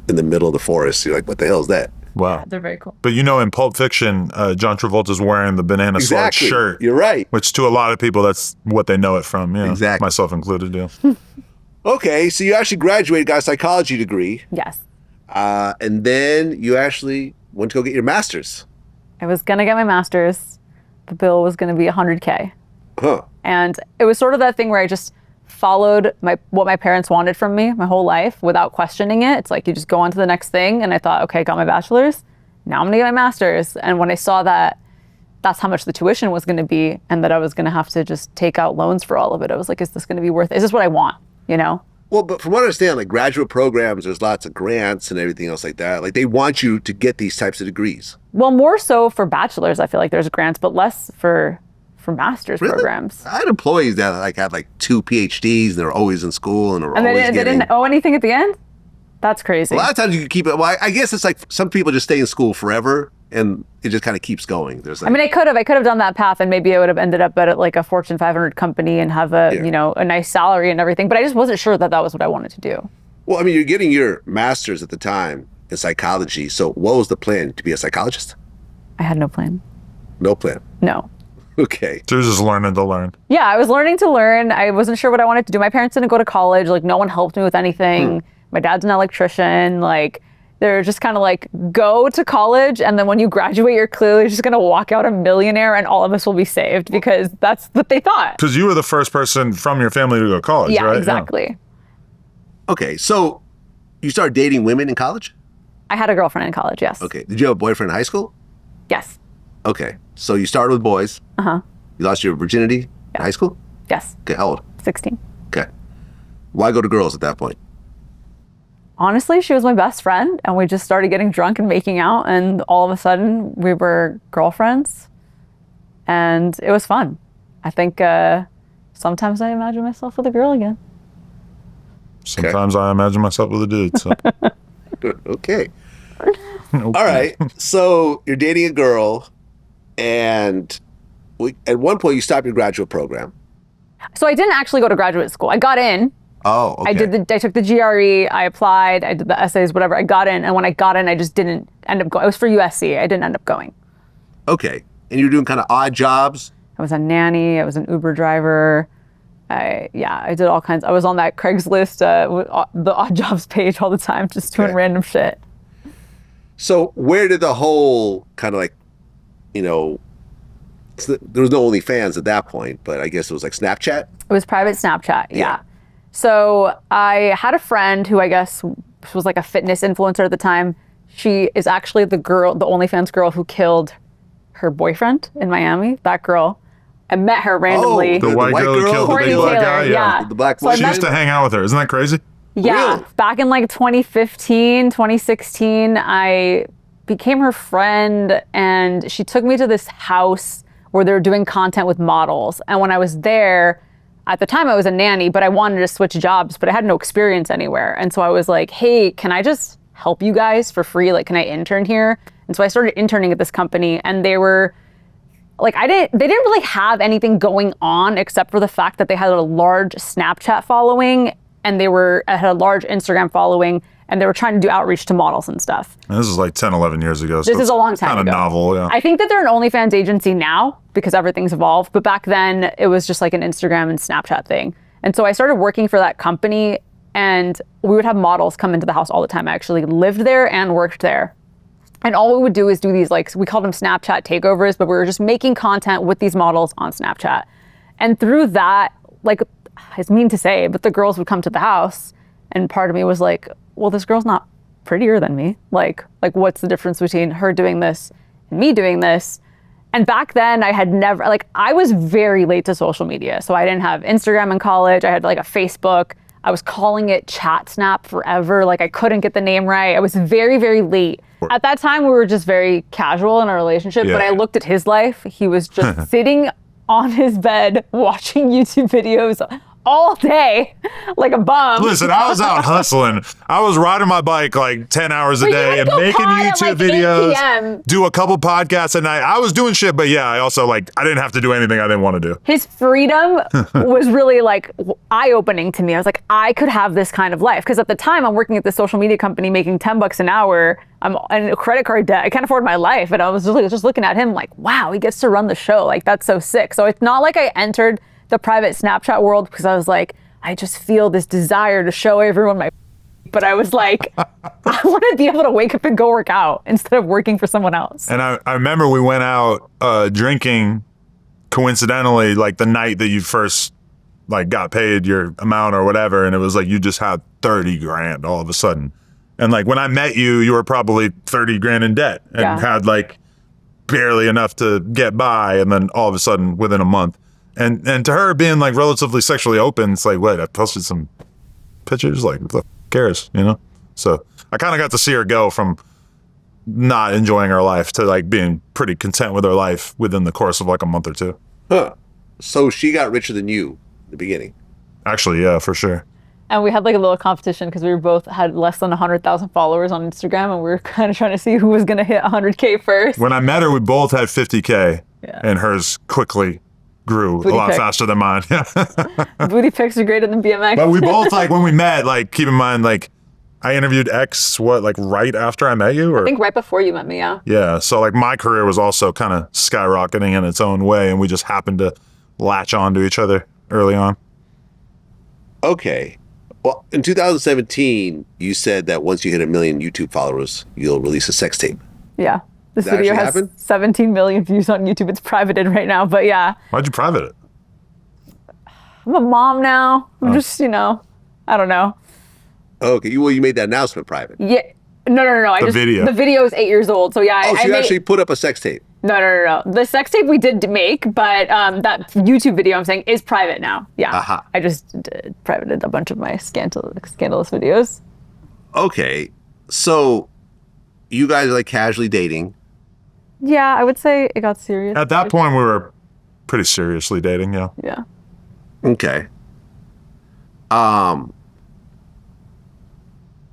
in the middle of the forest. You're like, what the hell is that? Wow. They're very cool. But in Pulp Fiction, John Travolta's wearing the banana slug Exactly. shirt. You're right. Which to a lot of people, that's what they know it from. Yeah, Exactly. myself included. Yeah. Okay, so you actually graduated, got a psychology degree, Yes. and then you actually went to go get your master's. I was going to get my master's. The bill was going to be $100K. Huh. And it was sort of that thing where I just followed what my parents wanted from me my whole life without questioning it. It's like you just go on to the next thing. And I thought, okay, I got my bachelor's. Now I'm going to get my master's. And when I saw that that's how much the tuition was going to be, and that I was going to have to just take out loans for all of it. I was like, is this going to be worth it? Is this what I want? You know? Well, but from what I understand, like graduate programs, there's lots of grants and everything else like that. Like they want you to get these types of degrees. Well, more so for bachelors, I feel like there's grants, but less for master's Really? programs. I had employees that like had like 2 PhDs and they're always in school and they're And always they getting. didn't owe anything at the end? That's crazy. A lot of times you can keep it. Well, I guess it's like some people just stay in school forever and it just kind of keeps going. There's like, I mean, I could have done that path, and maybe I would have ended up at like a Fortune 500 company and have a, Yeah. you know, a nice salary and everything. But I just wasn't sure that was what I wanted to do. well, I mean, you're getting your master's at the time in psychology. So what was the plan? To be a psychologist? I had no plan. No plan. No. Okay. So you're just learning to learn. Yeah, I was learning to learn. I wasn't sure what I wanted to do. My parents didn't go to college. Like, no one helped me with anything. My dad's an electrician. Like, they're just kind of like, go to college, and then when you graduate, you're clearly just going to walk out a millionaire and all of us will be saved, because that's what they thought. Because you were the first person from your family to go to college, Yeah, right? exactly. Okay. So you started dating women in college? I had a girlfriend in college, yes. Okay. Did you have a boyfriend in high school? Yes. Okay. So you started with boys. Uh-huh. You lost your virginity in high school? Yes. Okay. How old? 16. Okay. Why go to girls at that point? Honestly, she was my best friend, and we just started getting drunk and making out, and all of a sudden we were girlfriends, and it was fun. I think sometimes I imagine myself with a girl again. Sometimes I imagine myself with a dude. So. Okay. All right. So you're dating a girl, and at one point you stopped your graduate program. So I didn't actually go to graduate school. I got in. Oh, okay. I took the GRE, I applied, I did the essays, whatever. I got in, and when I got in, I just didn't end up going. It was for USC. I didn't end up going. Okay. And you're doing kind of odd jobs? I was a nanny. I was an Uber driver. I did all kinds. I was on that Craigslist, the odd jobs page all the time, just doing Okay. random shit. So where did the whole kind of like, you know, there was no OnlyFans at that point, but I guess it was like Snapchat? It was private Snapchat, Yeah. yeah. So I had a friend who I guess was like a fitness influencer at the time. She is actually the OnlyFans girl who killed her boyfriend in Miami. That girl. I met her randomly. The white girl who killed the Courtney big black Taylor, guy? yeah. The black So I woman. She met- used to hang out with her. Isn't that crazy? Yeah, Really? back in like 2015, 2016, I became her friend, and she took me to this house where they were doing content with models. And when I was there, at the time I was a nanny, but I wanted to switch jobs, but I had no experience anywhere. And so I was like, hey, can I just help you guys for free? Like, can I intern here? And so I started interning at this company, and they were like, they didn't really have anything going on except for the fact that they had a large Snapchat following, and they had a large Instagram following, and they were trying to do outreach to models and stuff. And this is like 10, 11 years ago. So This is a long time Kind ago. of novel, yeah. I think that they're an OnlyFans agency now because everything's evolved, but back then it was just like an Instagram and Snapchat thing. And so I started working for that company, and we would have models come into the house all the time. I actually lived there and worked there. And all we would do is do these, like, we called them Snapchat takeovers, but we were just making content with these models on Snapchat. And through that, like, it's mean to say, but the girls would come to the house, and part of me was like, well, this girl's not prettier than me. Like what's the difference between her doing this and me doing this? And back then I had never, like, I was very late to social media. So I didn't have Instagram in college. I had like a Facebook. I was calling it Chat Snap forever. Like, I couldn't get the name right. I was very, very late. At that time, we were just very casual in our relationship, but Yeah. I looked at his life. He was just sitting on his bed watching YouTube videos all day like a bum. Listen, I was out hustling. I was riding my bike like 10 hours a But you day would and go making pod at, YouTube like, 8 videos, PM. do a couple podcasts at night. I was doing shit, but yeah, I also I didn't have to do anything I didn't want to do. His freedom was really like eye-opening to me. I was like, I could have this kind of life. Because at the time, I'm working at this social media company making $10 an hour. I'm in a credit card debt. I can't afford my life. And I was just looking at him like, wow, he gets to run the show. Like, that's so sick. So it's not like I entered the private Snapchat world because I was like, I just feel this desire to show everyone my. But I was like, I want to be able to wake up and go work out instead of working for someone else. And I remember we went out drinking coincidentally like the night that you first got paid your amount or whatever. And it was like you just had 30 grand all of a sudden. And like when I met you, you were probably 30 grand in debt and Yeah. had like barely enough to get by, and then all of a sudden within a month. And to her being like relatively sexually open, it's like, wait, I posted some pictures, like, who cares, you know? So I kind of got to see her go from not enjoying her life to like being pretty content with her life within the course of like a month or two. Huh. So she got richer than you in the beginning. Actually, yeah, for sure. And we had like a little competition because we were both had less than 100,000 followers on Instagram, and we were kind of trying to see who was going to hit 100K first. When I met her, we both had 50K, and hers quickly grew a lot faster than mine. Booty pics are greater than BMX. But we both, like, when we met, like, keep in mind, like, I interviewed X, like right after I met you? Or? I think right before you met me, yeah. Yeah, so like my career was also kind of skyrocketing in its own way, and we just happened to latch on to each other early on. Okay. Well, in 2017, you said that once you hit 1 million YouTube followers, you'll release a sex tape. Yeah. This Did that video actually has happen? 17 million views on YouTube. It's privated right now, but yeah. Why'd you private it? I'm a mom now. I'm just, I don't know. Okay. Well, you made that announcement private. Yeah. No. The video. The video is 8 years old, so yeah. So you actually put up a sex tape. No. The sex tape we did make, but that YouTube video I'm saying is private now. Yeah. Aha. I just privated a bunch of my scandalous videos. Okay. So you guys are like casually dating. Yeah, I would say it got serious. At that point, we were pretty seriously dating, yeah. Yeah. Okay.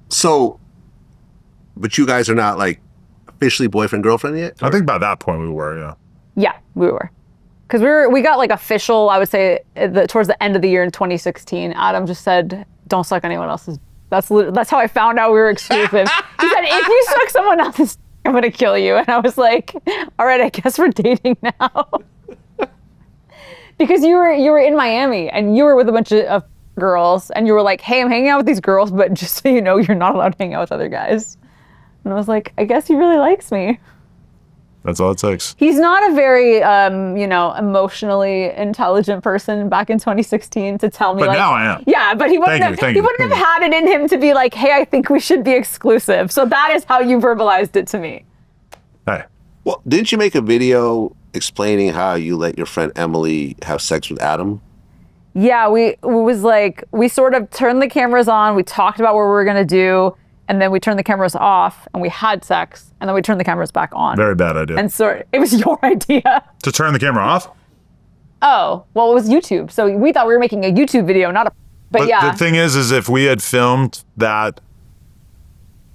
So, but you guys are not like officially boyfriend girlfriend yet? I think by that point we were, yeah. Yeah, we were. Because we got like official, I would say, towards the end of the year in 2016. Adam just said, don't suck anyone else's. That's how I found out we were exclusive. He said, if you suck someone else's, I'm going to kill you. And I was like, all right, I guess we're dating now. Because you were in Miami and you were with a bunch of girls and you were like, hey, I'm hanging out with these girls, but just so you know, you're not allowed to hang out with other guys. And I was like, I guess he really likes me. That's all it takes. He's not a very, emotionally intelligent person back in 2016 to tell me. But like, now I am. Yeah, but he wouldn't have had it in him to be like, hey, I think we should be exclusive. So that is how you verbalized it to me. Hey. Well, didn't you make a video explaining how you let your friend Emily have sex with Adam? Yeah, we sort of turned the cameras on. We talked about what we were going to do. And then we turned the cameras off and we had sex. And then we turned the cameras back on. Very bad idea. And so it was your idea. To turn the camera off? Oh, well, it was YouTube. So we thought we were making a YouTube video, not a... But yeah. The thing is if we had filmed that,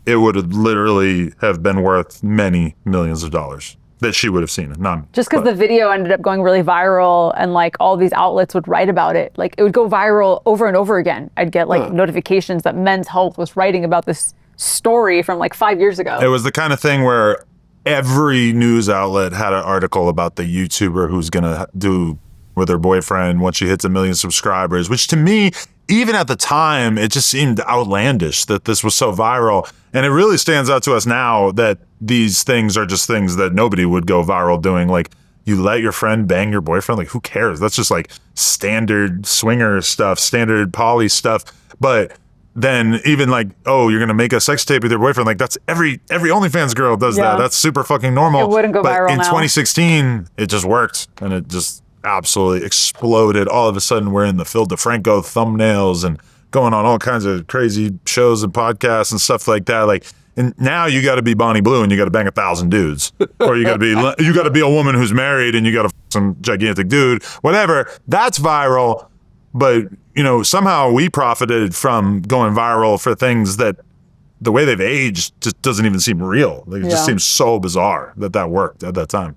it would have literally have been worth many millions of dollars that she would have seen it, not me. Just because the video ended up going really viral and like all these outlets would write about it. Like it would go viral over and over again. I'd get like notifications that Men's Health was writing about this story from like 5 years ago. It was the kind of thing where every news outlet had an article about the YouTuber who's going to do with her boyfriend once she hits 1 million subscribers, which to me, even at the time, it just seemed outlandish that this was so viral. And it really stands out to us now that these things are just things that nobody would go viral doing. Like, you let your friend bang your boyfriend? Like, who cares? That's just like standard swinger stuff, standard poly stuff. But then even like, oh, you're going to make a sex tape with your boyfriend. Like, that's every OnlyFans girl does that. That's super fucking normal. It wouldn't go viral in now. 2016, it just worked. And it just absolutely exploded. All of a sudden, we're in the Phil DeFranco thumbnails and going on all kinds of crazy shows and podcasts and stuff like that. Like, and now you got to be Bonnie Blue and you got to bang 1,000 dudes, or you got to be a woman who's married and you got to some gigantic dude, whatever. That's viral. But somehow we profited from going viral for things that the way they've aged just doesn't even seem real. Like, it just seems so bizarre that worked at that time.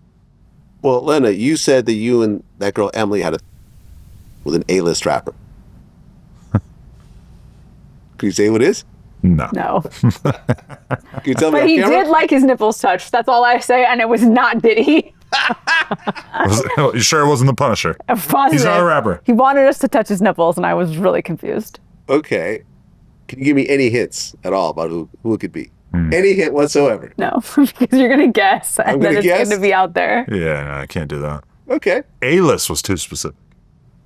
Well, Lena, you said that you and that girl Emily had with an A-list rapper. Can you say what it is? No. Can you tell me? But he did like his nipples touched. That's all I say. And it was not Diddy. You sure it wasn't the Punisher? I'm positive. He's not a rapper. He wanted us to touch his nipples, and I was really confused. Okay. Can you give me any hints at all about who it could be? Any hint whatsoever? No, because you're going to guess, and then it's going to be out there. Yeah, no, I can't do that. Okay. A-list was too specific.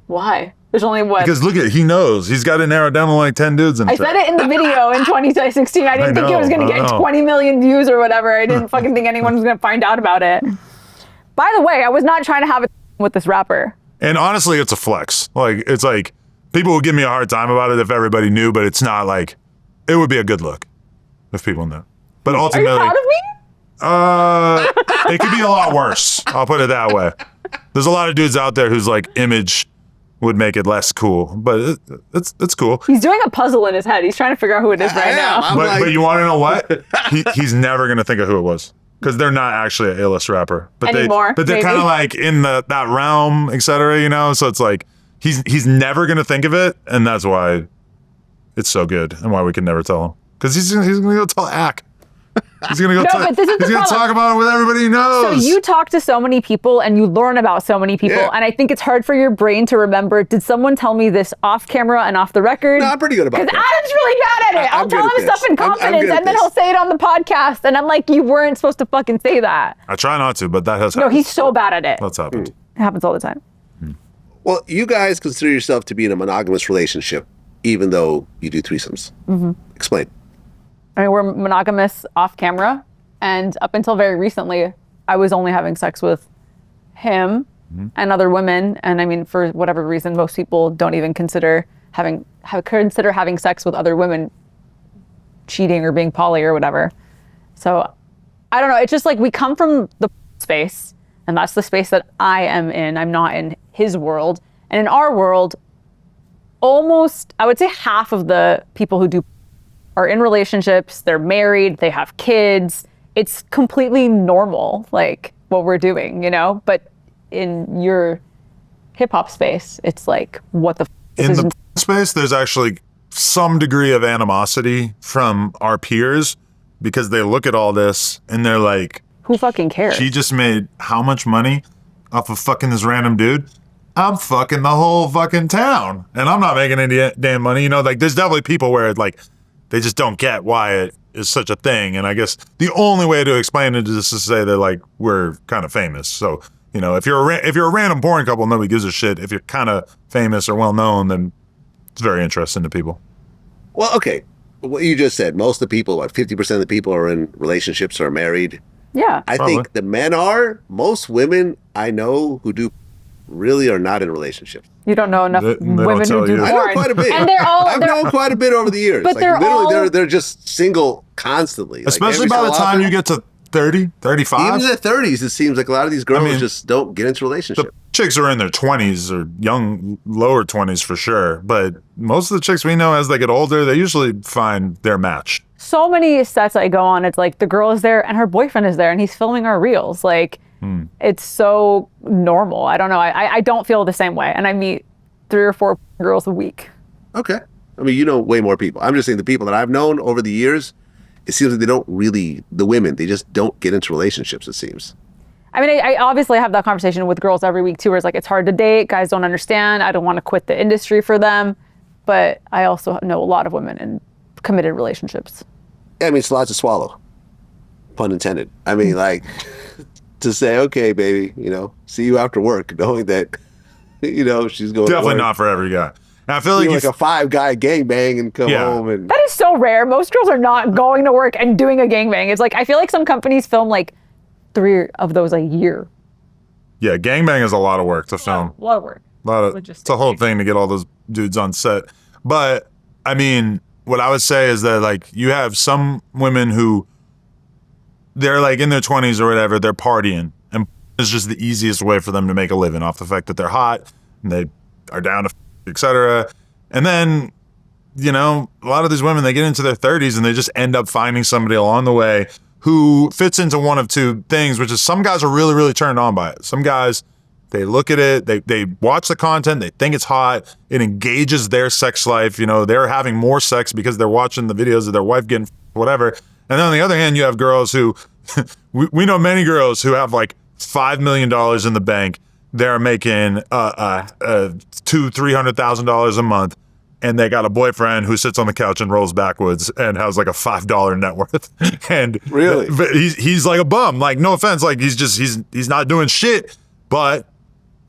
Why? There's only one. Because look he knows. He's got it narrowed down to like 10 dudes. I said it in the video in 2016. I didn't think it was going to get 20 million views or whatever. I didn't fucking think anyone was going to find out about it. By the way, I was not trying to have a with this rapper. And honestly, it's a flex. Like, it's like, people would give me a hard time about it if everybody knew, but it's not like, it would be a good look if people knew. But ultimately, Are you proud of me? It could be a lot worse. I'll put it that way. There's a lot of dudes out there whose like image would make it less cool, but it's cool. He's doing a puzzle in his head. He's trying to figure out who it is right now. But you want to know what? He's never gonna think of who it was because they're not actually an A-list rapper. But Anymore, they're kind of like in that realm, etc. You know, so it's like he's never gonna think of it, and that's why it's so good and why we can never tell him because he's gonna go tell Ack. He's gonna go. But this is he's gonna talk about it with everybody he knows. So you talk to so many people and you learn about so many people, and I think it's hard for your brain to remember. Did someone tell me this off camera and off the record? No, I'm pretty good about that. Because Adam's really bad at it. I'll tell him stuff in confidence, and then he'll say it on the podcast, and I'm like, you weren't supposed to fucking say that. I try not to, but that has happened. No, he's so bad at it. That's happened. It happens all the time. Well, you guys consider yourself to be in a monogamous relationship, even though you do threesomes. Mm-hmm. Explain. I mean, we're monogamous off camera, and up until very recently, I was only having sex with him and other women. And I mean, for whatever reason, most people don't even consider having sex with other women cheating or being poly or whatever. So I don't know. It's just like we come from the space, and that's the space that I am in. I'm not in his world. And in our world, almost, I would say half of the people who do are in relationships, they're married, they have kids. It's completely normal, like what we're doing, you know? But in your hip hop space, it's like, what the in the space, there's actually some degree of animosity from our peers because they look at all this and they're like, who fucking cares? She just made how much money off of fucking this random dude? I'm fucking the whole fucking town and I'm not making any damn money. You know, like there's definitely people where like, they just don't get why it is such a thing. And I guess the only way to explain it is just to say that like we're kind of famous. So, you know, if you're a random porn couple, nobody gives a shit. If you're kind of famous or well known, then it's very interesting to people. Well, okay. What you just said, most of the people, what, 50% of the people are in relationships or are married. Yeah. I think the men are. Most women I know who do really are not in relationships. You don't know enough women who do porn. I know quite a bit. And I've known quite a bit over the years. But like, they're just single constantly. Especially by the time you get to 30, 35. Even in their 30s, it seems like a lot of these girls just don't get into relationships. The chicks are in their 20s or young, lower 20s for sure. But most of the chicks we know as they get older, they usually find their match. So many sets I go on, it's like the girl is there and her boyfriend is there and he's filming our reels. Like, it's so normal. I don't know. I don't feel the same way. And I meet 3 or 4 girls a week. Okay. I mean, you know way more people. I'm just saying the people that I've known over the years, it seems like they don't really, the women, they just don't get into relationships, it seems. I mean, I obviously have that conversation with girls every week too, where it's like, it's hard to date. Guys don't understand. I don't want to quit the industry for them. But I also know a lot of women in committed relationships. I mean, it's a lot to swallow. Pun intended. I mean, like, to say, okay, baby, you know, see you after work, knowing that, you know, she's going Definitely to work. not for every guy. And I feel like, like a 5-guy gangbang and come home. And that is so rare. Most girls are not going to work and doing a gangbang. It's like, I feel like some companies film like 3 of those a year. Yeah, gangbang is a lot of work to film. A lot of work. It's a whole thing to get all those dudes on set. But I mean, what I would say is that like you have some women who they're like in their 20s or whatever, they're partying, and it's just the easiest way for them to make a living off the fact that they're hot and they are down to etc. And then, you know, a lot of these women, they get into their 30s and they just end up finding somebody along the way who fits into one of 2 things, which is some guys are really, really turned on by it. Some guys, they look at it, they watch the content, they think it's hot, it engages their sex life, you know, they're having more sex because they're watching the videos of their wife getting whatever. And then on the other hand, you have girls who, we know many girls who have like $5 million in the bank. They're making $200,000-$300,000 a month, and they got a boyfriend who sits on the couch and rolls backwards and has like a $5 net worth. And really, but he's like a bum. Like, no offense, like he's not doing shit, but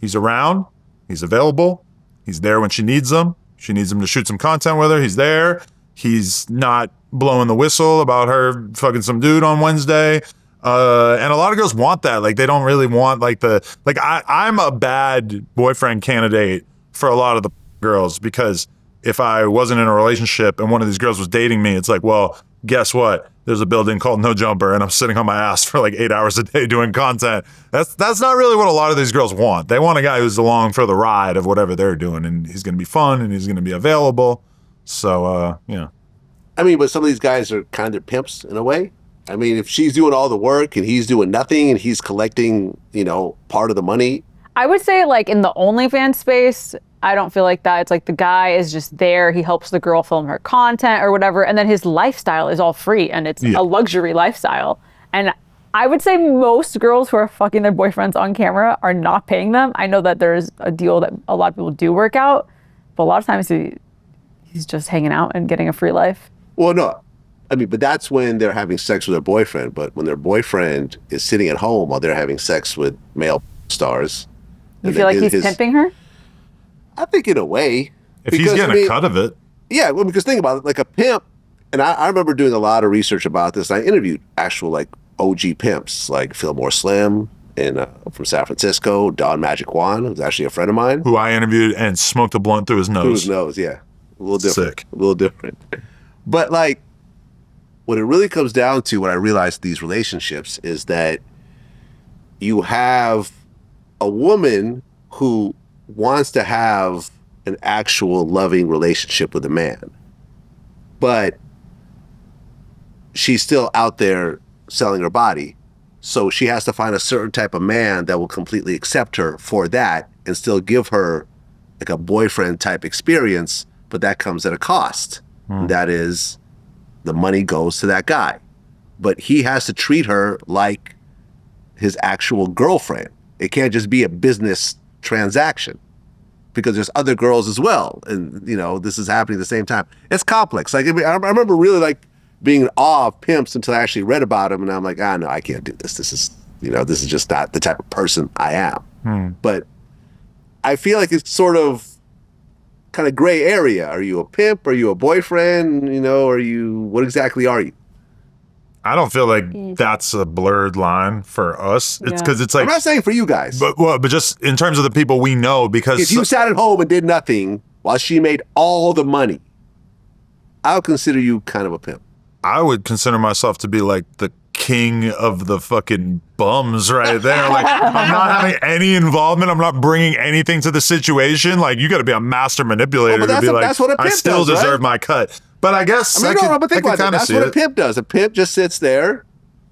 he's around, he's available, he's there when she needs him. She needs him to shoot some content with her. He's there. He's not blowing the whistle about her fucking some dude on Wednesday. And a lot of girls want that. Like, they don't really want I'm a bad boyfriend candidate for a lot of the girls, because if I wasn't in a relationship and one of these girls was dating me, it's like, well, guess what? There's a building called No Jumper and I'm sitting on my ass for like 8 hours a day doing content. That's not really what a lot of these girls want. They want a guy who's along for the ride of whatever they're doing, and he's going to be fun and he's going to be available. So, yeah. I mean, but some of these guys are kind of pimps in a way. I mean, if she's doing all the work and he's doing nothing and he's collecting, part of the money. I would say, like, in the OnlyFans space, I don't feel like that. It's like the guy is just there. He helps the girl film her content or whatever. And then his lifestyle is all free and it's a luxury lifestyle. And I would say most girls who are fucking their boyfriends on camera are not paying them. I know that there's a deal that a lot of people do work out, but a lot of times he's just hanging out and getting a free life. Well, no. I mean, but that's when they're having sex with their boyfriend. But when their boyfriend is sitting at home while they're having sex with male stars. You feel like he's pimping her? I think in a way. If he's getting a cut of it. Yeah, well, because think about it, like a pimp, and I remember doing a lot of research about this. I interviewed actual like OG pimps, like Fillmore Slim from San Francisco, Don Magic Juan, who's actually a friend of mine. Who I interviewed and smoked a blunt through his nose. Through his nose, yeah. A little different. Sick. A little different. But like, what it really comes down to, what I realized these relationships, is that you have a woman who wants to have an actual loving relationship with a man, but she's still out there selling her body. So she has to find a certain type of man that will completely accept her for that and still give her like a boyfriend type experience, but that comes at a cost. That is, the money goes to that guy, but he has to treat her like his actual girlfriend. It can't just be a business transaction, because there's other girls as well. And, this is happening at the same time. It's complex. Like, I remember really like being in awe of pimps until I actually read about them. And I'm like, no, I can't do this. This is, this is just not the type of person I am. But I feel like it's sort of kind of gray area. Are you a pimp? Are you a boyfriend? What exactly are you? I don't feel like that's a blurred line for us. It's because it's like, I'm not saying for you guys, but just in terms of the people we know, because if you sat at home and did nothing while she made all the money, I would consider you kind of a pimp. I would consider myself to be like the king of the fucking bums right there. Like, I'm not having any involvement. I'm not bringing anything to the situation. Like, you got to be a master manipulator to be like, that's what a pimp I still deserve my cut. But I guess but think about it. That's what a pimp does. A pimp just sits there,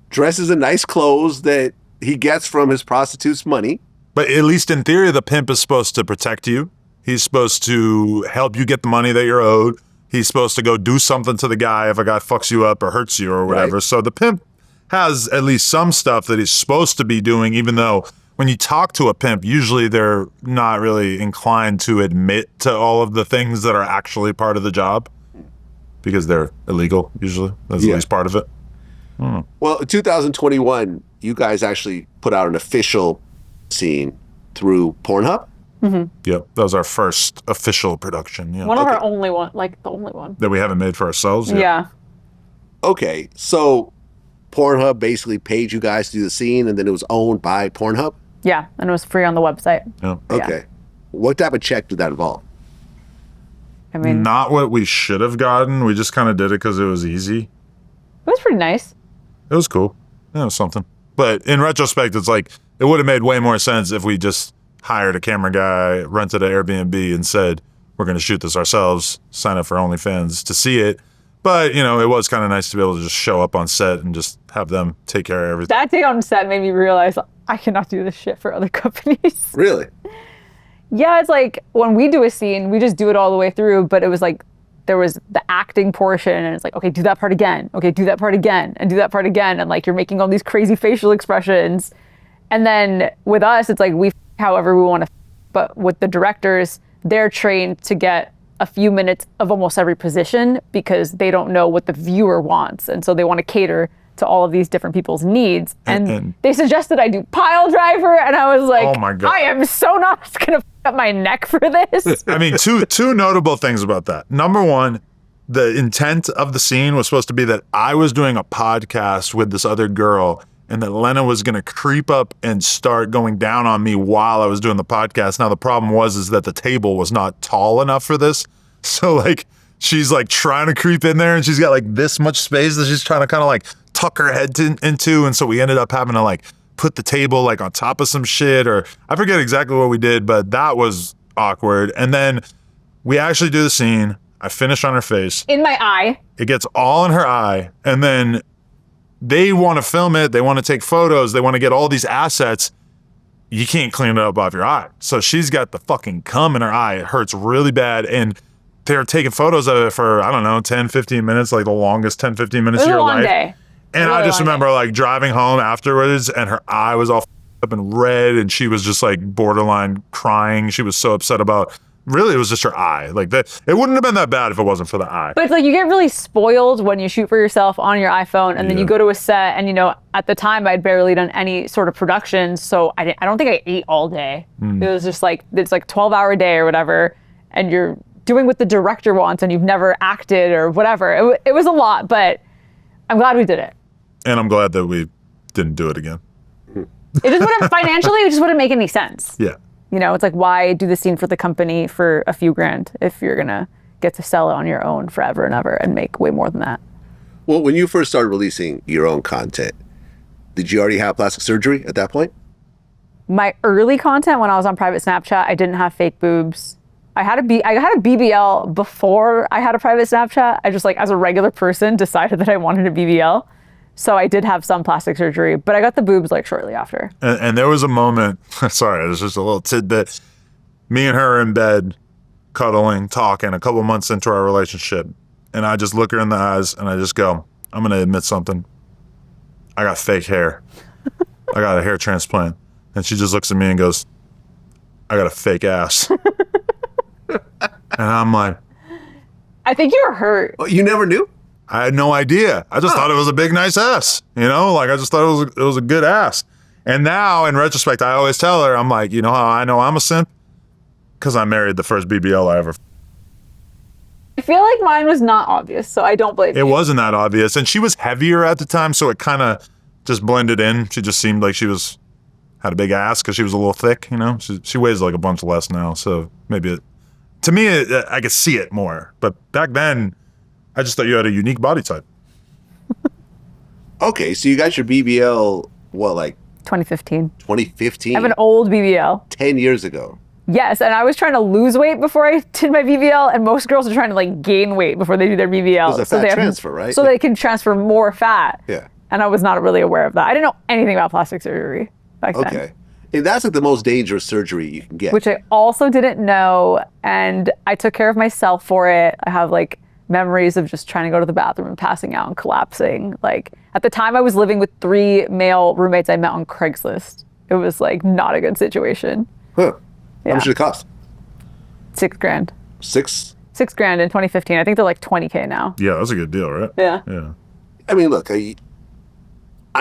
dresses in nice clothes that he gets from his prostitute's money. But at least in theory, the pimp is supposed to protect you. He's supposed to help you get the money that you're owed. He's supposed to go do something to the guy if a guy fucks you up or hurts you or whatever. Right. So the pimp has at least some stuff that he's supposed to be doing, even though when you talk to a pimp, usually they're not really inclined to admit to all of the things that are actually part of the job, because they're illegal, usually. That's at least part of it. Well, in 2021, you guys actually put out an official scene through Pornhub? Mm-hmm. Yep, that was our first official production. Yeah. One of our only one, like the only one. That we haven't made for ourselves yet. Yeah. Okay, so Pornhub basically paid you guys to do the scene, and then it was owned by Pornhub? Yeah, and it was free on the website. Yeah. Okay. What type of check did that involve? I mean, not what we should have gotten. We just kind of did it because it was easy. It was pretty nice. It was cool. Yeah, it was something. But in retrospect, it's like, it would have made way more sense if we just hired a camera guy, rented an Airbnb, and said, we're going to shoot this ourselves, sign up for OnlyFans to see it. But, it was kind of nice to be able to just show up on set and just have them take care of everything. That day on set made me realize I cannot do this shit for other companies. Really? Yeah, it's like when we do a scene, we just do it all the way through, but it was like there was the acting portion, and it's like, okay, do that part again. Okay, do that part again, and do that part again. And like, you're making all these crazy facial expressions. And then with us, it's like we however we want to, but with the directors, they're trained to get a few minutes of almost every position because they don't know what the viewer wants. And so they want to cater to all of these different people's needs. And they suggested I do pile driver, and I was like, oh my God, I am so not going to up my neck for this. I mean, two notable things about that. Number one, the intent of the scene was supposed to be that I was doing a podcast with this other girl, and that Lena was going to creep up and start going down on me while I was doing the podcast. Now, the problem is that the table was not tall enough for this. So like, she's like trying to creep in there and she's got like this much space that she's trying to kind of like tuck her head into. And so we ended up having to like put the table like on top of some shit, or I forget exactly what we did, but that was awkward. And then we actually do the scene. I finish on her face. In my eye. It gets all in her eye. And then they want to film it. They want to take photos. They want to get all these assets. You can't clean it up off your eye. So she's got the fucking cum in her eye. It hurts really bad. And they're taking photos of it for, I don't know, 10, 15 minutes, like the longest 10, 15 minutes of your life. Day. And I just remember like driving home afterwards and her eye was all up and red and she was just like borderline crying. She was so upset about, really it was just her eye. Like that, it wouldn't have been that bad if it wasn't for the eye. But it's like you get really spoiled when you shoot for yourself on your iPhone and then you go to a set and, you know, at the time I'd barely done any sort of production. So I don't think I ate all day. It was just like, it's like 12-hour day or whatever. And you're doing what the director wants and you've never acted or whatever. It was a lot, but I'm glad we did it. And I'm glad that we didn't do it again. It just wouldn't, financially, it just wouldn't make any sense. Yeah. You know, it's like, why do the scene for the company for a few grand if you're going to get to sell it on your own forever and ever and make way more than that? Well, when you first started releasing your own content, did you already have plastic surgery at that point? My early content when I was on private Snapchat, I didn't have fake boobs. I had a BBL before I had a private Snapchat. I just like, as a regular person, decided that I wanted a BBL. So I did have some plastic surgery, but I got the boobs like shortly after. And there was a moment, sorry, it was just a little tidbit. Me and her in bed, cuddling, talking, a couple months into our relationship. And I just look her in the eyes and I just go, I'm going to admit something. I got fake hair. I got a hair transplant. And she just looks at me and goes, I got a fake ass. And I'm like, I think you were hurt. Oh, you never knew? I had no idea. I just thought it was a big, nice ass. You know, like I just thought it was a good ass. And now, in retrospect, I always tell her, I'm like, you know how I know I'm a simp? Because I married the first BBL I ever. I feel like mine was not obvious, so I don't blame you. It wasn't that obvious. And she was heavier at the time, so it kind of just blended in. She just seemed like she had a big ass because she was a little thick, you know? She weighs like a bunch less now, so maybe to me, I could see it more. But back then, I just thought you had a unique body type. Okay, so you got your BBL, what, like 2015. 2015? I have an old BBL. 10 years ago. Yes, and I was trying to lose weight before I did my BBL, and most girls are trying to like gain weight before they do their BBL. It was a fat transfer, right? So they can transfer more fat. Yeah. And I was not really aware of that. I didn't know anything about plastic surgery back then. Okay. And that's like the most dangerous surgery you can get. Which I also didn't know, and I took care of myself for it. I have like memories of just trying to go to the bathroom and passing out and collapsing. Like at the time I was living with 3 male roommates I met on Craigslist. It was like not a good situation. Huh. Yeah. How much did it cost? $6,000. $6,000? $6,000 in 2015. I think they're like $20K now. Yeah, that's a good deal, right? Yeah. Yeah. I mean, look, I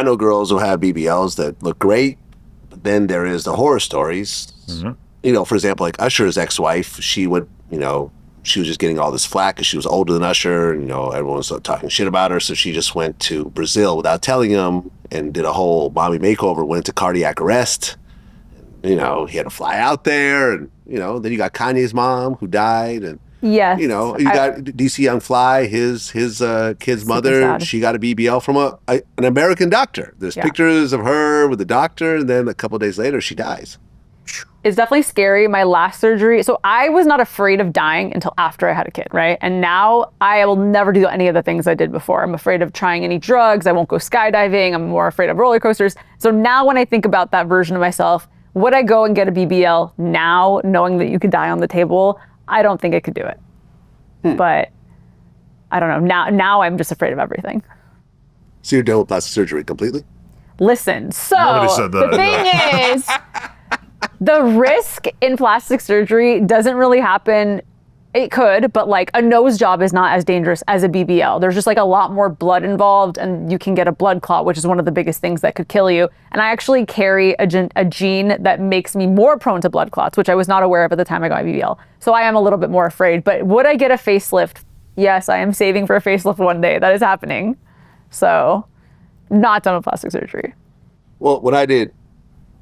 know girls who have BBLs that look great, but then there is the horror stories. Mm-hmm. You know, for example, like Usher's ex-wife, she would, you know, she was just getting all this flack because she was older than Usher. And, you know, everyone was talking shit about her. So she just went to Brazil without telling him and did a whole mommy makeover, went into cardiac arrest. And, you know, he had to fly out there. And, you know, then you got Kanye's mom who died. And, Yes. you know, you got DC Young Fly, his kid's mother. sad. She got a BBL from an American doctor. There's pictures of her with the doctor. And then a couple of days later, she dies. It's definitely scary. My last surgery, so I was not afraid of dying until after I had a kid, right? And now I will never do any of the things I did before. I'm afraid of trying any drugs. I won't go skydiving. I'm more afraid of roller coasters. So now when I think about that version of myself, would I go and get a BBL now, knowing that you could die on the table? I don't think I could do it. But I don't know. Now I'm just afraid of everything. So you're done with plastic surgery completely? Listen, so Nobody said that. the thing is, the risk in plastic surgery doesn't really happen. It could, but like a nose job is not as dangerous as a BBL. There's just like a lot more blood involved and you can get a blood clot, which is one of the biggest things that could kill you. And I actually carry a gene that makes me more prone to blood clots, which I was not aware of at the time I got BBL. So I am a little bit more afraid. But would I get a facelift? Yes, I am saving for a facelift one day. That is happening. So not done with plastic surgery. Well, when I did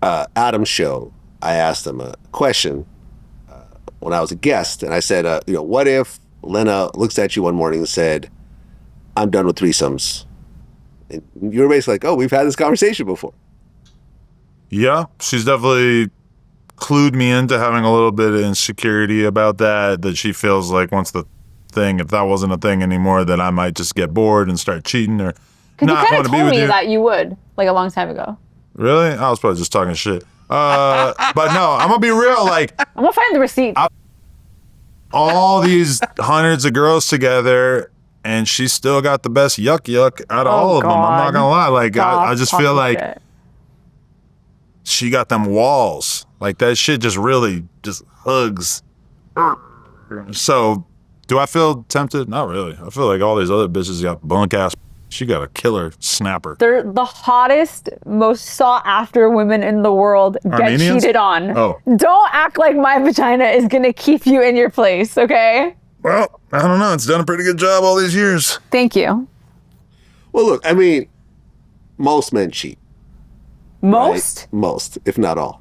Adam's show, I asked him a question when I was a guest, and I said, what if Lena looks at you one morning and said, "I'm done with threesomes"? And you were basically like, "Oh, we've had this conversation before." Yeah, she's definitely clued me into having a little bit of insecurity about that she feels like once the thing, if that wasn't a thing anymore, that I might just get bored and start cheating or not want to be told with me you. that you would, like a long time ago. Really? I was probably just talking shit. But no, I'm gonna be real. Like, I'm gonna find the receipt. all these hundreds of girls together, and she still got the best yuck out of all of them. I'm not gonna lie. Like, I just feel like she got them walls. Like, that shit just really just hugs. So, do I feel tempted? Not really. I feel like all these other bitches got bunk ass. She got a killer snapper. They're the hottest, most sought after women in the world. Armenians? Get cheated on. Oh. Don't act like my vagina is gonna keep you in your place, okay? Well, I don't know. It's done a pretty good job all these years. Thank you. Well, look, I mean, most men cheat. Most? Right? Most, if not all.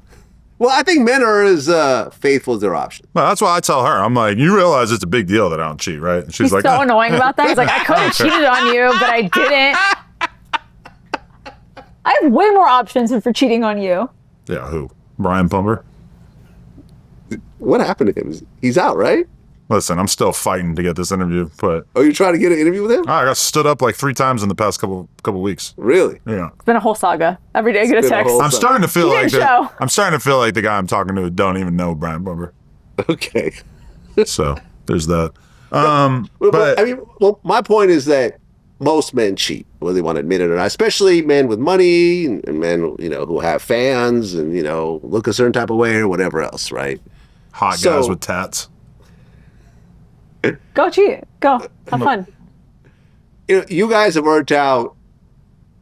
Well, I think men are as faithful as their option. Well, that's why I tell her. I'm like, you realize it's a big deal that I don't cheat, right? And she's He's like, so annoying about that. He's like, I could have cheated on you, but I didn't. I have way more options than for cheating on you. Yeah, who? Brian Pumper? What happened to him? He's out, right? Listen, I'm still fighting to get this interview, but Oh, you're trying to get an interview with him? I got stood up like 3 times in the past couple weeks. Really? Yeah. It's been a whole saga. Every day I get a been a text. whole- I'm starting to feel You like didn't show. I'm starting to feel like the guy I'm talking to don't even know Brian Pumper. Okay. So there's that. But I mean, well, my point is that most men cheat, whether they want to admit it or not, especially men with money and men, who have fans and, look a certain type of way or whatever else, right? Hot So- guys with tats. Go cheat. Go. Have fun. You guys have worked out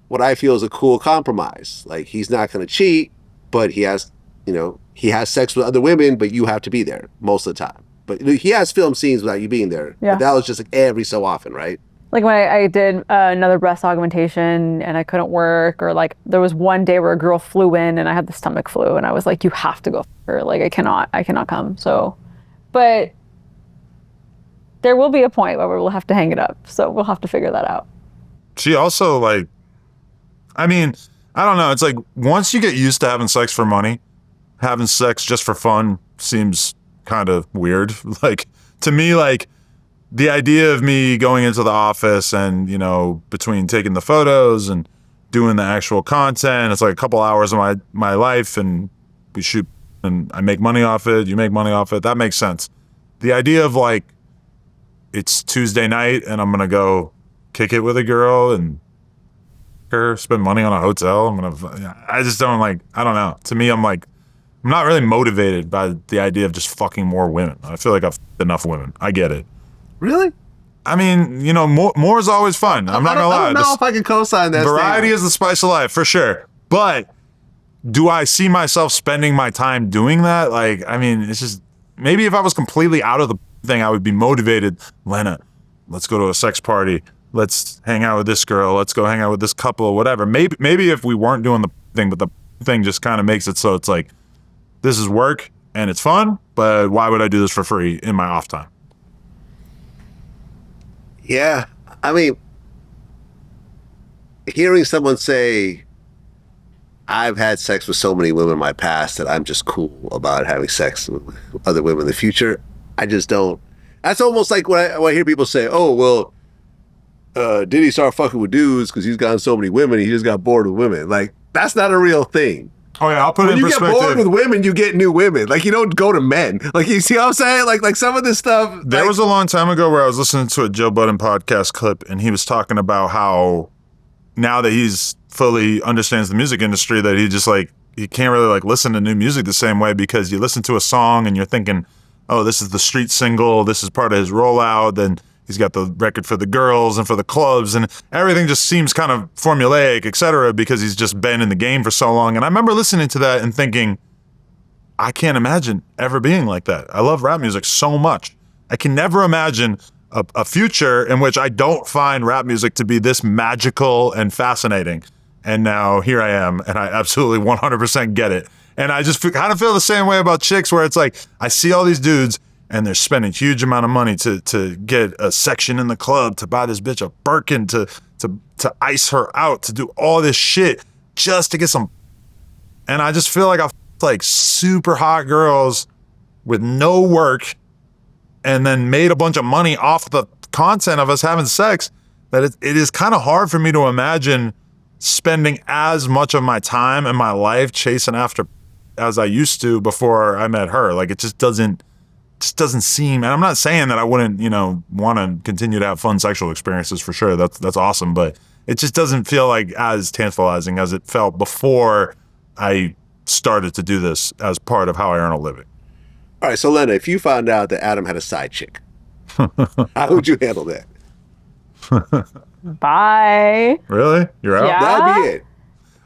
what I feel is a cool compromise. Like, he's not going to cheat, but he has sex with other women, but you have to be there most of the time. But he has film scenes without you being there. Yeah. But that was just like every so often, right? Like when I did another breast augmentation and I couldn't work, or like there was one day where a girl flew in and I had the stomach flu and I was like, you have to go f- her. Like I cannot come. So, but there will be a point where we'll have to hang it up. So we'll have to figure that out. She also like, I mean, I don't know. It's like once you get used to having sex for money, having sex just for fun seems kind of weird. Like to me, like the idea of me going into the office and, between taking the photos and doing the actual content, it's like a couple hours of my life and we shoot and I make money off it. You make money off it. That makes sense. The idea of like, it's Tuesday night and I'm going to go kick it with a girl and her spend money on a hotel. I just don't like, I don't know. To me, I'm not really motivated by the idea of just fucking more women. I feel like I've fucked enough women. I get it. Really? I mean, more is always fun. I'm not gonna lie. I don't know if I can co-sign that. Variety statement. is the spice of life, for sure. But do I see myself spending my time doing that? Like, I mean, it's just, maybe if I was completely out of the thing, I would be motivated. Lena, let's go to a sex party. Let's hang out with this girl. Let's go hang out with this couple or whatever. Maybe if we weren't doing the thing, but the thing just kind of makes it so it's like, this is work and it's fun, but why would I do this for free in my off time? Yeah. I mean, hearing someone say, I've had sex with so many women in my past that I'm just cool about having sex with other women in the future, I just don't. That's almost like when I hear people say, oh, well, Diddy started fucking with dudes because he's gotten so many women, he just got bored with women. Like, that's not a real thing. Oh yeah, I'll put it in When you perspective. get bored with women, you get new women. Like, you don't go to men. Like, you see what I'm saying? Like some of this stuff. There was a long time ago where I was listening to a Joe Budden podcast clip, and he was talking about how now that he's fully understands the music industry, that he just like, he can't really like listen to new music the same way, because you listen to a song and you're thinking, oh, this is the street single, this is part of his rollout, then he's got the record for the girls and for the clubs, and everything just seems kind of formulaic, etc., because he's just been in the game for so long. And I remember listening to that and thinking, I can't imagine ever being like that. I love rap music so much. I can never imagine a future in which I don't find rap music to be this magical and fascinating. And now here I am, and I absolutely 100% get it. And I just kind of feel the same way about chicks, where it's like, I see all these dudes and they're spending huge amount of money to get a section in the club, to buy this bitch a Birkin, to ice her out, to do all this shit just to get some. And I just feel like I like super hot girls with no work and then made a bunch of money off the content of us having sex, that it is kind of hard for me to imagine spending as much of my time and my life chasing after as I used to before I met her. Like, it just doesn't seem, and I'm not saying that I wouldn't, want to continue to have fun sexual experiences for sure. That's awesome. But it just doesn't feel like as tantalizing as it felt before I started to do this as part of how I earn a living. All right, so Lena, if you found out that Adam had a side chick, how would you handle that? Bye. Really? You're out? Yeah. That'd be it.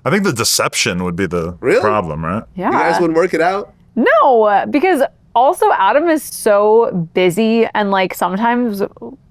I think the deception would be the problem, right? Yeah. You guys wouldn't work it out? No, because also Adam is so busy, and like sometimes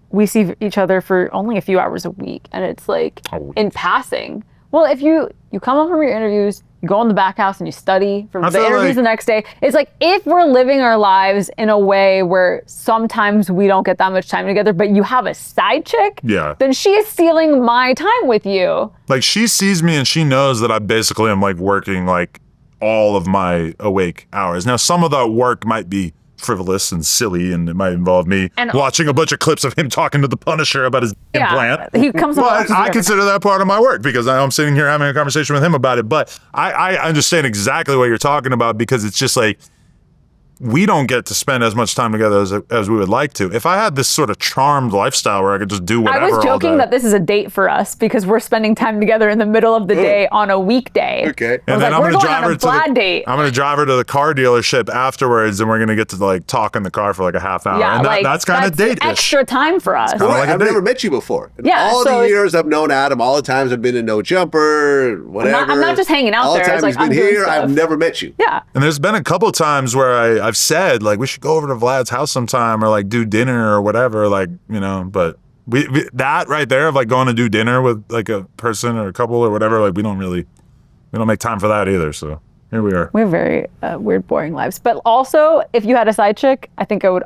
we see each other for only a few hours a week, and it's like in passing. Well, if you come home from your interviews, you go in the back house and you study for the interviews the next day. It's like, if we're living our lives in a way where sometimes we don't get that much time together, but you have a side chick, then she is stealing my time with you. Like, she sees me and she knows that I basically am like working like all of my awake hours. Now, some of that work might be frivolous and silly, and it might involve me watching a bunch of clips of him talking to the Punisher about his implant. He comes but I consider that part of my work, because I'm sitting here having a conversation with him about it. But I understand exactly what you're talking about, because it's just like, we don't get to spend as much time together as we would like to. If I had this sort of charmed lifestyle where I could just do whatever I was joking all day. that this is a date for us because we're spending time together in the middle of the day on a weekday. Okay. And then I'm we're going to going on a Vlad date. I'm going to drive her to the car dealership afterwards, and we're going to get to like talk in the car for like a half hour. Yeah, and that's kind of date-ish. Extra time for us. Well, like a I've date. never met you before. In Yeah, all so the years I've known Adam, all the times I've been in No Jumper, whatever. I'm not just hanging out all there. the time It's like, he's been I'm doing here, stuff. I've never met you. Yeah. And there's been a couple times where I've said, like, we should go over to Vlad's house sometime, or like do dinner or whatever, like, but we that right there of like going to do dinner with like a person or a couple or whatever, like we don't make time for that either. So here we are. We have very weird, boring lives. But also, if you had a side chick, I think I would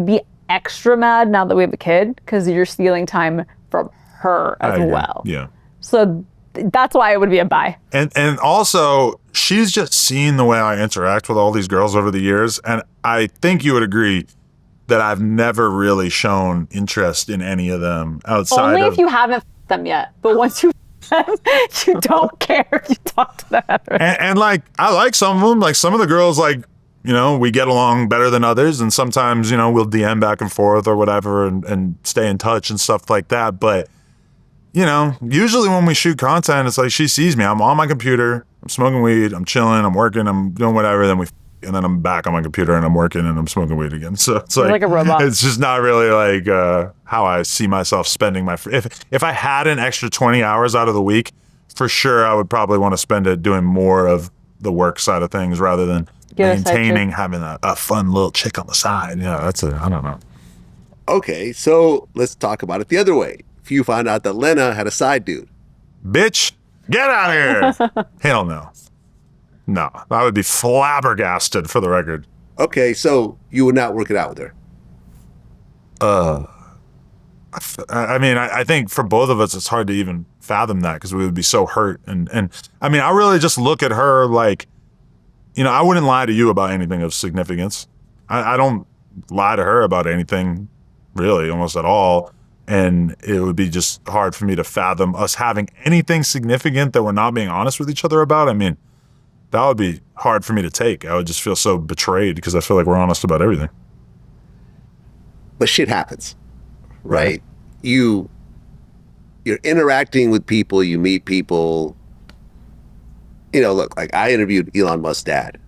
be extra mad now that we have a kid, because you're stealing time from her as well. Yeah. So that's why it would be a bye. And also, she's just seen the way I interact with all these girls over the years, and I think you would agree that I've never really shown interest in any of them outside Only of... if you haven't f***ed them yet. But once you f*** them, you don't care if you talk to them. And like, I like some of them. Like, some of the girls, like, we get along better than others, and sometimes, we'll DM back and forth or whatever and stay in touch and stuff like that. But, usually when we shoot content, it's like she sees me. I'm on my computer, I'm smoking weed, I'm chilling, I'm working, I'm doing whatever, then and then I'm back on my computer and I'm working and I'm smoking weed again. So it's You're like a robot. It's just not really like how I see myself spending my if I had an extra 20 hours out of the week, for sure I would probably want to spend it doing more of the work side of things rather than maintaining having a fun little chick on the side. I don't know. Okay, so let's talk about it the other way. If you found out that Lena had a side dude. Bitch, get out of here. Hell no. No, I would be flabbergasted, for the record. Okay, so you would not work it out with her. I think for both of us, it's hard to even fathom that, because we would be so hurt. And I mean, I really just look at her like, I wouldn't lie to you about anything of significance. I don't lie to her about anything, really, almost at all. And it would be just hard for me to fathom us having anything significant that we're not being honest with each other about. I mean, that would be hard for me to take. I would just feel so betrayed, because I feel like we're honest about everything. But shit happens, right? You're interacting with people, you meet people. Look, like, I interviewed Elon Musk's dad,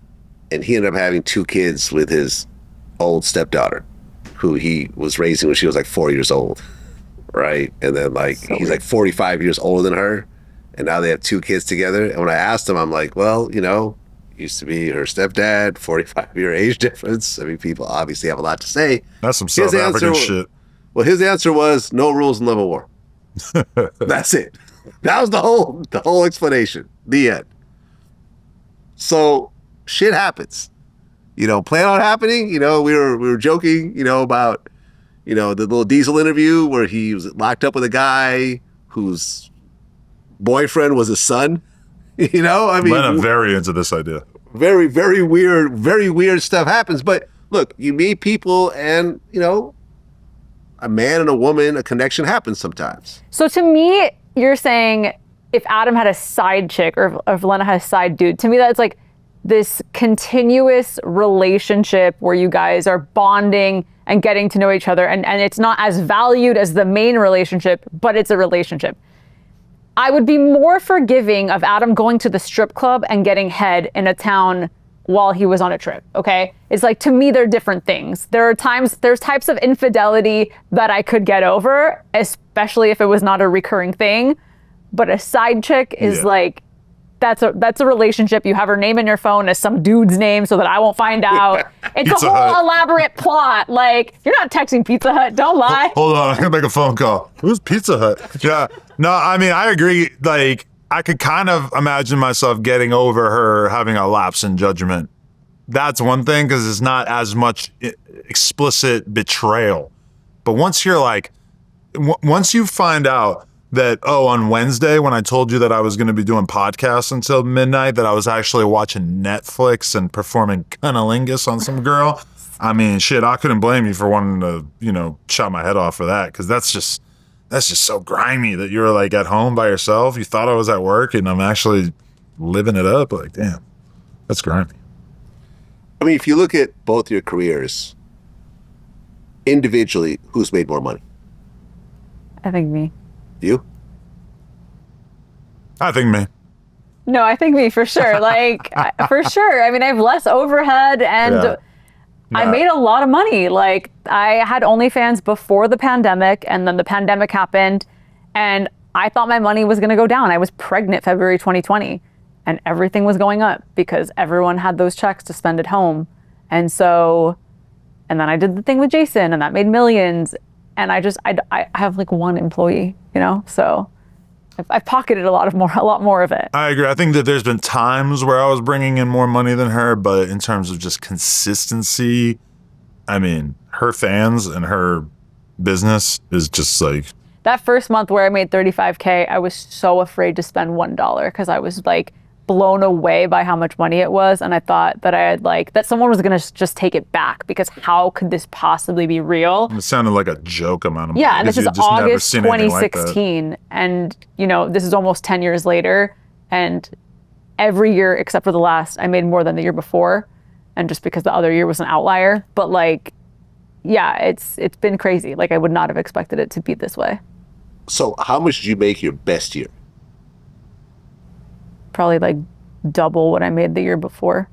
and he ended up having 2 kids with his old stepdaughter, who he was raising when she was like 4 years old, right? And then he's like 45 years older than her, and now they have 2 kids together. And when I asked him, I'm like, well, used to be her stepdad, 45-year age difference. I mean, people obviously have a lot to say. That's some South African shit. Well, his answer was no rules in love and war. That's it. That was the whole explanation. The end. So shit happens. Plan on happening. We were joking, about, the little Diesel interview where he was locked up with a guy whose boyfriend was his son. Lena very into this idea. Very, very weird stuff happens. But look, you meet people and, a man and a woman, a connection happens sometimes. So to me, you're saying if Adam had a side chick or if Lena had a side dude, to me that's like this continuous relationship where you guys are bonding and getting to know each other, and it's not as valued as the main relationship, but it's a relationship. I would be more forgiving of Adam going to the strip club and getting head in a town while he was on a trip, okay? It's like, to me, they're different things. There's types of infidelity that I could get over, especially if it was not a recurring thing. But a side chick is like, that's a relationship. You have her name in your phone as some dude's name so that I won't find out. It's Pizza a whole Hut. elaborate plot. Like, you're not texting Pizza Hut, don't lie. Hold on, I'm gonna make a phone call. Who's Pizza Hut? Yeah. No, I mean, I agree. Like, I could kind of imagine myself getting over her having a lapse in judgment. That's one thing, because it's not as much explicit betrayal. But once you're like, once you find out that, on Wednesday when I told you that I was going to be doing podcasts until midnight, that I was actually watching Netflix and performing cunnilingus on some girl, I mean, shit, I couldn't blame you for wanting to, chop my head off for that, because that's just so grimy that you're like at home by yourself. You thought I was at work and I'm actually living it up. Like, damn, that's grimy. I mean, if you look at both your careers individually, who's made more money? I think me. You? I think me. No, I think me for sure. Like, for sure. I mean, I have less overhead and I made a lot of money. Like, I had OnlyFans before the pandemic, and then the pandemic happened, and I thought my money was going to go down. I was pregnant February 2020, and everything was going up because everyone had those checks to spend at home. And then I did the thing with Jason, and that made millions. And I have like one employee, so I've pocketed a lot more of it. I agree. I think that there's been times where I was bringing in more money than her, but in terms of just consistency, I mean, her fans and her business is just like. That first month where I made $35K, I was so afraid to spend $1 because I was like blown away by how much money it was, and I thought that that someone was gonna just take it back, because how could this possibly be real? It sounded like a joke amount of money. Yeah, and this is August 2016, and this is almost 10 years later, and every year except for the last, I made more than the year before, and just because the other year was an outlier. But it's been crazy. Like, I would not have expected it to be this way. So how much did you make your best year? Probably like double what I made the year before,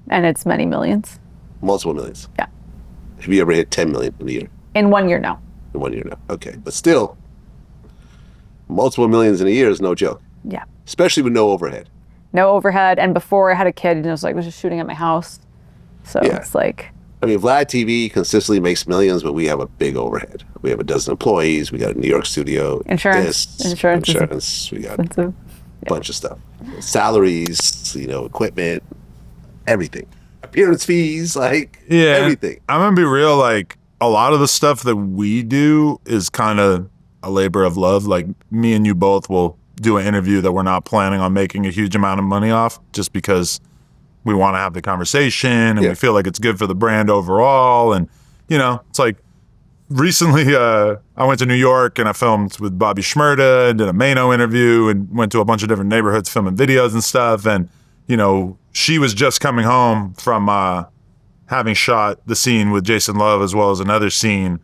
and it's many millions. Multiple millions. Yeah. Have you ever hit 10 million in a year? In 1 year, no. In 1 year, no. Okay, but still, multiple millions in a year is no joke. Yeah. Especially with no overhead. No overhead, and before I had a kid, it was just shooting at my house. So it's like. I mean, Vlad TV consistently makes millions, but we have a big overhead. We have a dozen employees. We got a New York studio. Insurance. We got a bunch of stuff. Salaries, equipment, everything. Appearance fees, everything. I'm gonna be real, like, a lot of the stuff that we do is kind of a labor of love. Like, me and you both will do an interview that we're not planning on making a huge amount of money off, just because we want to have the conversation and we feel like it's good for the brand overall. And, it's like, recently, I went to New York and I filmed with Bobby Shmurda, did a Mano interview, and went to a bunch of different neighborhoods filming videos and stuff. And, she was just coming home from having shot the scene with Jason Love as well as another scene.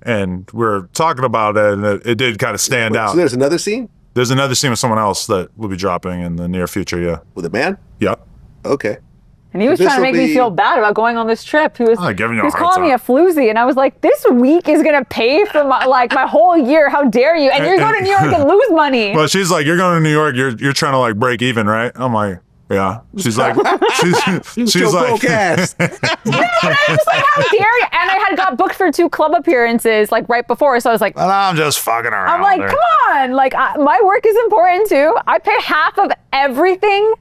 And we're talking about it, and it did kind of stand out. So there's another scene? There's another scene with someone else that will be dropping in the near future, yeah. With a man? Yep. Okay. And he was trying to make me feel bad about going on this trip. He was calling me a floozy, and I was like, "This week is gonna pay for my whole year. How dare you?" And you're going to New York and lose money. Well, she's like, "You're going to New York. You're trying to break even, right?" I'm like, Yeah, she's like, she's Your like, broke ass. No, and I was just like, how dare you? And I had got booked for 2 club appearances like right before, so I was like, well, I'm just fucking around. I'm like, there. come on, like my work is important too. I pay half of everything.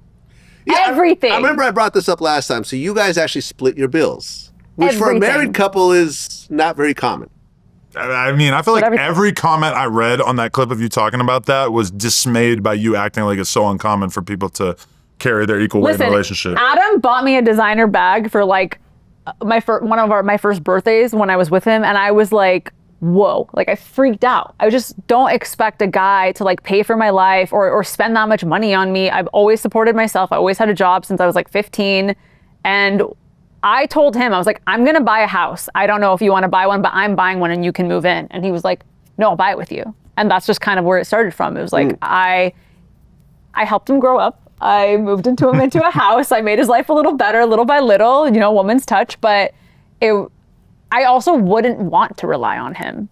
Everything. I remember I brought this up last time. So you guys actually split your bills, which for a Everything. married couple is not very common. I mean, I feel like everything. every comment I read on that clip of you talking about that was dismayed by you acting like it's so uncommon for people to carry their equal weight in a relationship. Adam bought me a designer bag for like my first birthdays when I was with him, and I was like, whoa, like I freaked out. I just don't expect a guy to like pay for my life or spend that much money on me. I've always supported myself. I always had a job since I was like 15, and I told him, I was like, I'm gonna buy a house. I don't know if you want to buy one, but I'm buying one and you can move in. And he was like, no, I'll buy it with you. And that's just kind of where it started from. It was like, I helped him grow up. I moved him into a house. I made his life a little better, little by little, you know, woman's touch. But I also wouldn't want to rely on him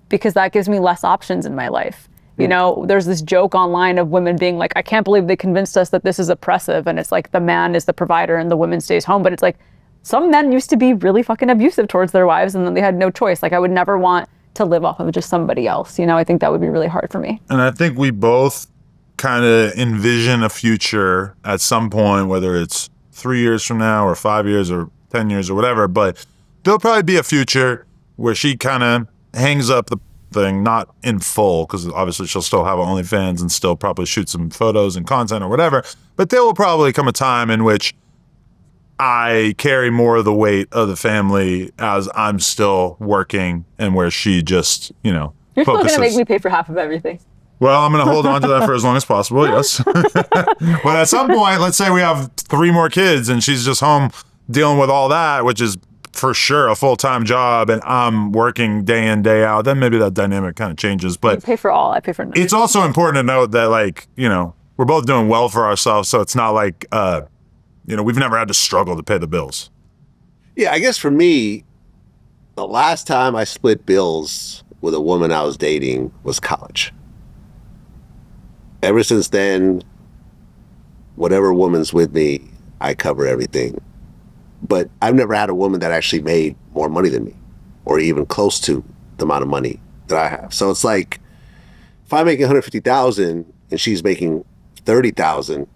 because that gives me less options in my life. You know, there's this joke online of women being like, I can't believe they convinced us that this is oppressive. And it's like the man is the provider and the woman stays home. But it's like, some men used to be really fucking abusive towards their wives and then they had no choice. Like I would never want to live off of just somebody else. You know, I think that would be really hard for me. And I think we both kind of envision a future at some point, whether it's 3 years from now or 5 years or 10 years or whatever, but there'll probably be a future where she kind of hangs up the thing, not in full, because obviously she'll still have OnlyFans and still probably shoot some photos and content or whatever, but there will probably come a time in which I carry more of the weight of the family as I'm still working and where she just, you know, You're focuses. still going to make me pay for half of everything. Well, I'm going to hold on to that for as long as possible, yes. But at some point, let's say we have 3 more kids and she's just home dealing with all that, which is for sure a full-time job, and I'm working day in, day out, then maybe that dynamic kind of changes. But You pay for all, I pay for none. it's also important to note that, like, you know, we're both doing well for ourselves, so it's not like, you know, we've never had to struggle to pay the bills. Yeah, I guess for me, the last time I split bills with a woman I was dating was college. Ever since then, whatever woman's with me, I cover everything. But I've never had a woman that actually made more money than me or even close to the amount of money that I have. So it's like, if I'm making $150,000 and she's making $30,000,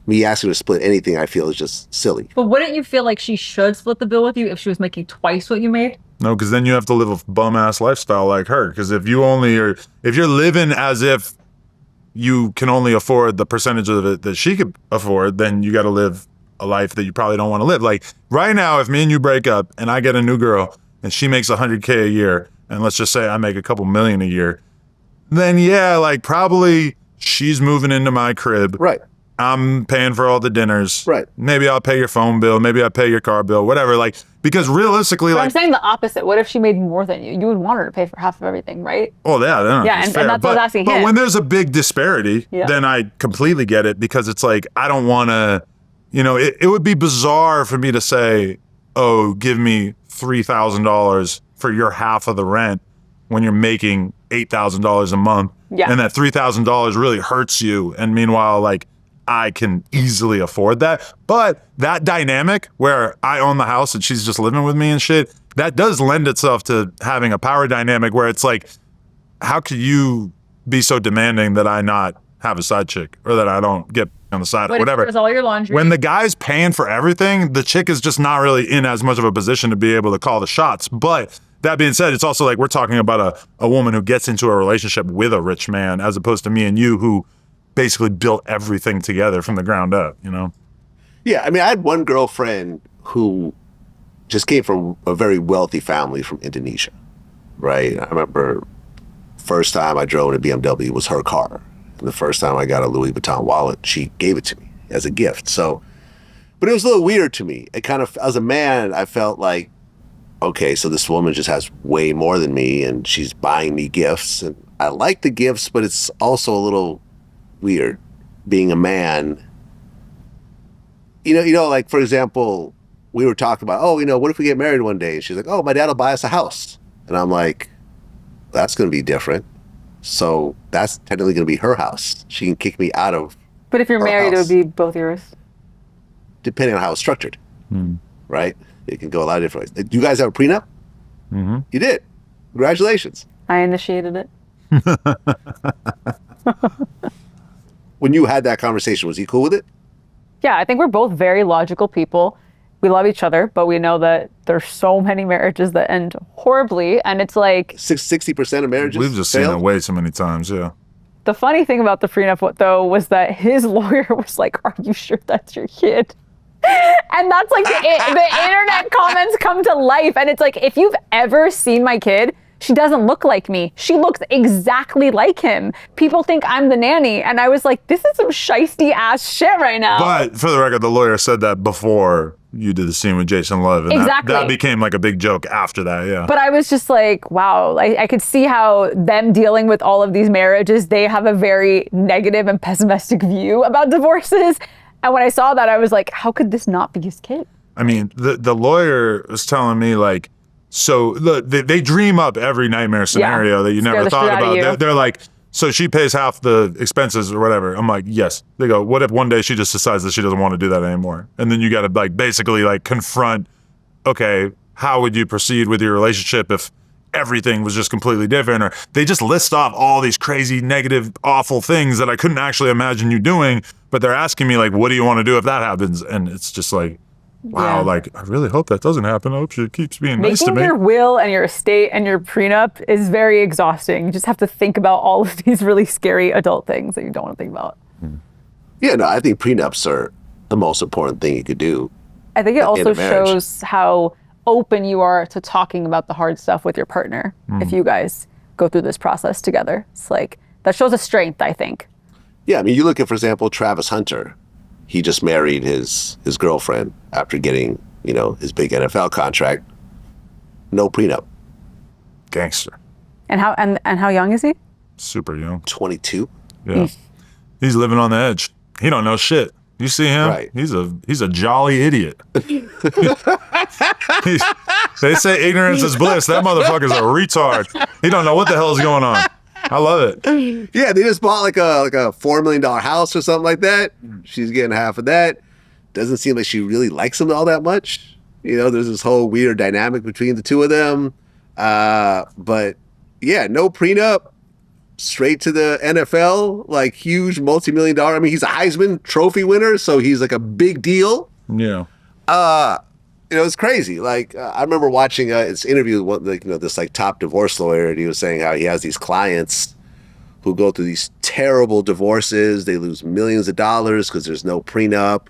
me asking her to split anything I feel is just silly. But wouldn't you feel like she should split the bill with you if she was making twice what you made? No, because then you have to live a bum-ass lifestyle like her. Because if you're living as if you can only afford the percentage of it that she could afford, then you got to live a life that you probably don't want to live. Like right now, if me and you break up and I get a new girl and she makes $100K a year, and let's just say I make a couple million a year, then yeah, like probably she's moving into my crib. Right. I'm paying for all the dinners. Right. Maybe I'll pay your phone bill. Maybe I'll pay your car bill, whatever. Like, because realistically, But like, I'm saying the opposite. What if she made more than you? You would want her to pay for half of everything, right? oh yeah, then Yeah, it's and fair. that's what I was asking But him. when there's a big disparity, Yeah. then I completely get it, because it's like, I don't want to, you know, it would be bizarre for me to say, oh, give me $3,000 for your half of the rent when you're making $8,000 a month. Yeah. And that $3,000 really hurts you. And meanwhile, like, I can easily afford that. But that dynamic where I own the house and she's just living with me and shit, that does lend itself to having a power dynamic where it's like, how could you be so demanding that I not have a side chick or that I don't get on the side or But whatever? if it was all your laundry. When the guy's paying for everything, the chick is just not really in as much of a position to be able to call the shots. But that being said, it's also like we're talking about a woman who gets into a relationship with a rich man, as opposed to me and you who basically built everything together from the ground up, you know? Yeah, I mean, I had one girlfriend who just came from a very wealthy family from Indonesia, right? I remember first time I drove in a BMW was her car. And the first time I got a Louis Vuitton wallet, she gave it to me as a gift. So, but it was a little weird to me. It kind of, as a man, I felt like, okay, so this woman just has way more than me and she's buying me gifts. And I like the gifts, but it's also a little weird being a man. You know, like, for example, we were talking about, oh, you know, what if we get married one day? And she's like, oh, my dad will buy us a house. And I'm like, that's going to be different. So that's technically going to be her house. She can kick me out of But if you're her married, house. it would be both yours. depending on how it's structured, right? It can go a lot of different ways. Do you guys have a prenup? Mm-hmm. You did. Congratulations. I initiated it. When you had that conversation, was he cool with it? Yeah, I think we're both very logical people. We love each other, but we know that there's so many marriages that end horribly, and it's like 60% of marriages We've just fail? seen it way too many times, yeah. the funny thing about the prenup though was that his lawyer was like, "Are you sure that's your kid?" And that's like the internet comments come to life, and it's like, if you've ever seen my kid, she doesn't look like me. She looks exactly like him. People think I'm the nanny, and I was like, this is some shisty ass shit right now. But for the record, the lawyer said that before you did the scene with Jason Love. And Exactly. that became like a big joke after that, yeah. But I was just like, wow, I could see how them dealing with all of these marriages, they have a very negative and pessimistic view about divorces. And when I saw that, I was like, how could this not be his kid? I mean, the lawyer was telling me, like, so look, they dream up every nightmare scenario that you Scare never the thought shit out of about. you. They're like, so she pays half the expenses or whatever. I'm like, yes. They go, what if one day she just decides that she doesn't want to do that anymore? And then you got to like basically like confront, okay, how would you proceed with your relationship if everything was just completely different? Or they just list off all these crazy, negative, awful things that I couldn't actually imagine you doing. But they're asking me like, what do you want to do if that happens? And it's just like, wow, Yeah. like, I really hope that doesn't happen. I hope she keeps being nice to Making me. your will and your estate and your prenup is very exhausting. You just have to think about all of these really scary adult things that you don't want to think about. Yeah, no, I think prenups are the most important thing you could do. I think it also a marriage. shows how open you are to talking about the hard stuff with your partner if you guys go through this process together. It's like, that shows a strength, I think. Yeah, I mean, you look at, for example, Travis Hunter. He just married his girlfriend after getting, his big NFL contract. No prenup. Gangster. And how young is he? Super young. 22. Yeah. He's living on the edge. He don't know shit. You see him? Right. He's a jolly idiot. They say ignorance is bliss. That motherfucker's a retard. He don't know what the hell is going on. I love it. Yeah, they just bought like a $4 million house or something like that. She's getting half of that. Doesn't seem like she really likes him all that much. There's this whole weird dynamic between the two of them. But yeah, no prenup. Straight to the NFL, like huge multi-million-dollar. I mean, he's a Heisman Trophy winner, so he's like a big deal. Yeah. It's crazy. Like I remember watching his interview with this like top divorce lawyer, and he was saying how he has these clients who go through these terrible divorces. They lose millions of dollars because there's no prenup,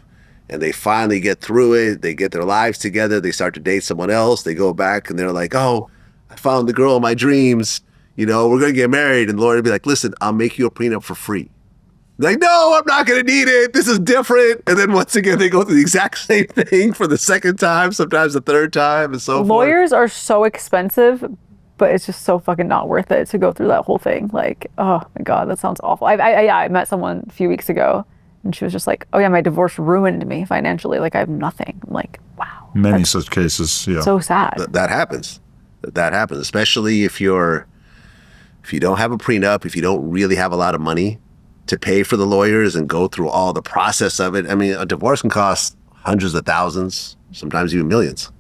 and they finally get through it. They get their lives together. They start to date someone else. They go back and they're like, "Oh, I found the girl of my dreams. We're going to get married." And the lawyer would be like, "Listen, I'll make you a prenup for free." Like, "No, I'm not going to need it. This is different." And then once again, they go through the exact same thing for the second time, sometimes the third time, and so forth. Lawyers are so expensive, but it's just so fucking not worth it to go through that whole thing. Like, oh my God, that sounds awful. I met someone a few weeks ago, and she was just like, "Oh yeah, my divorce ruined me financially. Like I have nothing." I'm like, wow. Many such cases, yeah. So sad. That happens. That happens, especially if you don't have a prenup, if you don't really have a lot of money to pay for the lawyers and go through all the process of it. I mean, a divorce can cost hundreds of thousands, sometimes even millions.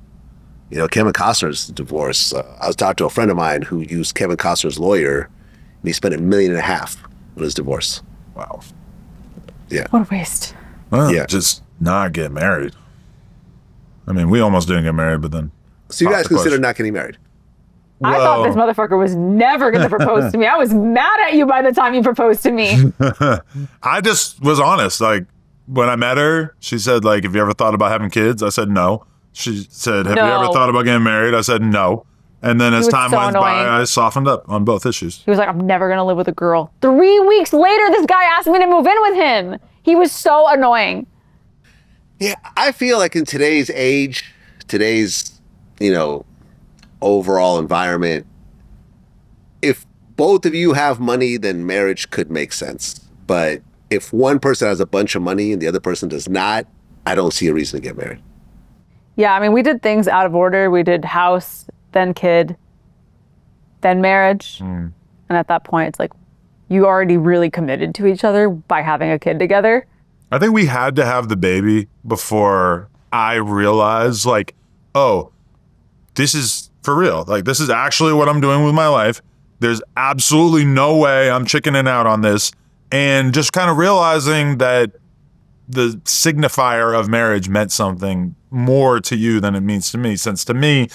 Kevin Costner's divorce. I was talking to a friend of mine who used Kevin Costner's lawyer, and he spent $1.5 million on his divorce. Wow. Yeah. What a waste. Well, Yeah. just not get married. I mean, we almost didn't get married, but then. So you Pop guys the consider question. not getting married? I thought this motherfucker was never going to propose to me. I was mad at you by the time you proposed to me. I just was honest. Like, when I met her, she said, like, have you ever thought about having kids? I said, no. She said, have you ever No. thought about getting married? I said, no. And then as was time so went by, annoying. I softened up on both issues. He was like, I'm never going to live with a girl. 3 weeks later, this guy asked me to move in with him. He was so annoying. Yeah, I feel like in today's age, overall environment, if both of you have money, then marriage could make sense. But if one person has a bunch of money and the other person does not, I don't see a reason to get married. Yeah, I mean, we did things out of order. We did house, then kid, then marriage. And at that point, it's like, you already really committed to each other by having a kid together. I think we had to have the baby before I realized, like, oh, this is for real. Like, this is actually what I'm doing with my life. There's absolutely no way I'm chickening out on this. And just kind of realizing that the signifier of marriage meant something more to you than it means to me. Since to me,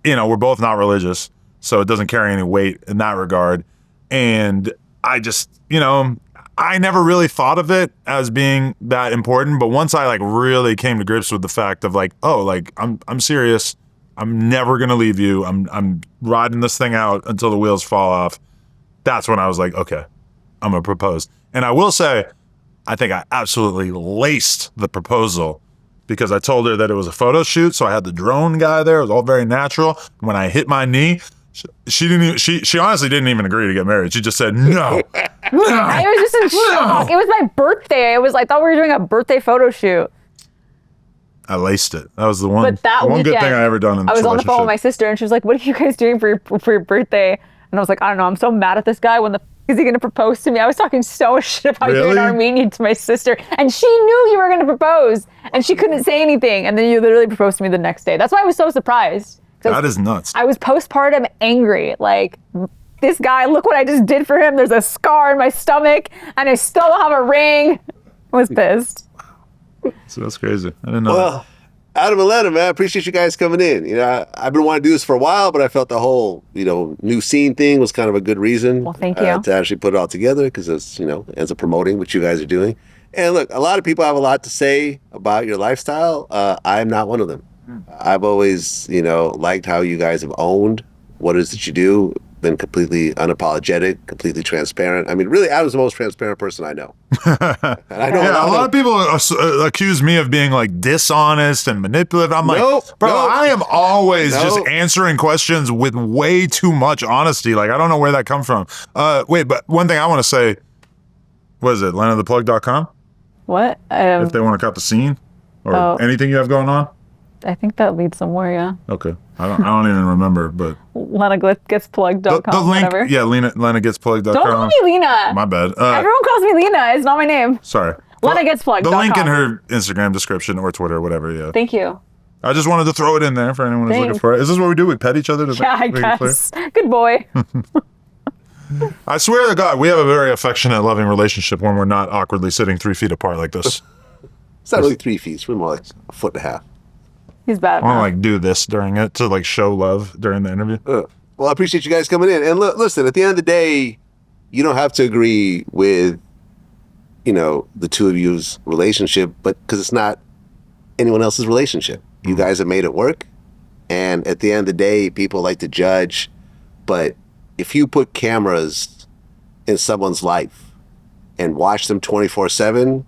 you know, we're both not religious, so it doesn't carry any weight in that regard. And I just, you know, I never really thought of it as being that important. But once I like really came to grips with the fact of like, oh, like I'm serious. I'm never gonna leave you. I'm riding this thing out until the wheels fall off. That's when I was like, okay, I'm gonna propose. And I will say, I think I absolutely laced the proposal because I told her that it was a photo shoot. So I had the drone guy there. It was all very natural. When I hit my knee, she didn't even, she honestly didn't even agree to get married. She just said, no. I was just in shock. It was my birthday. I thought we were doing a birthday photo shoot. I laced it. That was the one, But that the one weekend, good thing I ever done in this I was on the phone with relationship. my sister and she was like, what are you guys doing for your birthday? And I was like, I don't know. I'm so mad at this guy. When the is he going to propose to me? I was talking so much shit about you in Armenian to my sister. And she knew you were going to propose. And she couldn't say anything. And then you literally proposed to me the next day. That's why I was so surprised. That is nuts. I was postpartum angry. Like, this guy, look what I just did for him. There's a scar in my stomach. And I still don't have a ring. I was pissed. So that's crazy. I didn't know. Well, Adam and Lena, man, I appreciate you guys coming in. You know, I've been wanting to do this for a while, but I felt the whole, you know, new scene thing was kind of a good reason. Well, thank you. To actually put it all together because it's, you know, ends up promoting what you guys are doing. And look, a lot of people have a lot to say about your lifestyle. I'm not one of them. I've always, you know, liked how you guys have owned what it is that you do, been completely unapologetic, completely transparent. I mean, really, I was the most transparent person I know. And I know Yeah, a lot of people accuse me of being like dishonest and manipulative. I'm like, bro, I am always just answering questions with way too much honesty. Like, I don't know where that come from. Wait, but one thing I want to say, what is it, LenaThePlug.com? What? If they want to cut the scene or anything you have going on? I think that leads somewhere, yeah. Okay. I don't even remember, but LenaGetsPlugged.com, the link, whatever. yeah, LenaGetsPlugged.com. Don't call me Lena. My bad. Everyone calls me Lena. It's not my name. Sorry. LenaGetsPlugged.com. The link in her Instagram description or Twitter, whatever, yeah. Thank you. I just wanted to throw it in there for anyone who's looking for it. Is this what we do? We pet each other? Yeah, I guess. Good boy. I swear to God, we have a very affectionate, loving relationship when we're not awkwardly sitting 3 feet apart like this. It's not really 3 feet. It's really more like a foot and a half. He's bad. I want to like do this during it to like show love during the interview. Well, I appreciate you guys coming in. And listen, at the end of the day, you don't have to agree with, you know, the two of you's relationship, but because it's not anyone else's relationship. You guys have made it work. And at the end of the day, people like to judge. But if you put cameras in someone's life and watch them 24/7,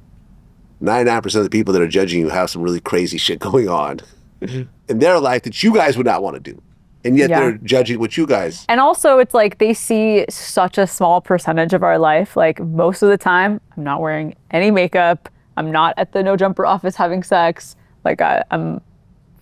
99% of the people that are judging you have some really crazy shit going on in their life that you guys would not want to do. And yet they're judging what you guys. And also it's like they see such a small percentage of our life. Like most of the time, I'm not wearing any makeup. I'm not at the no jumper office having sex. Like I'm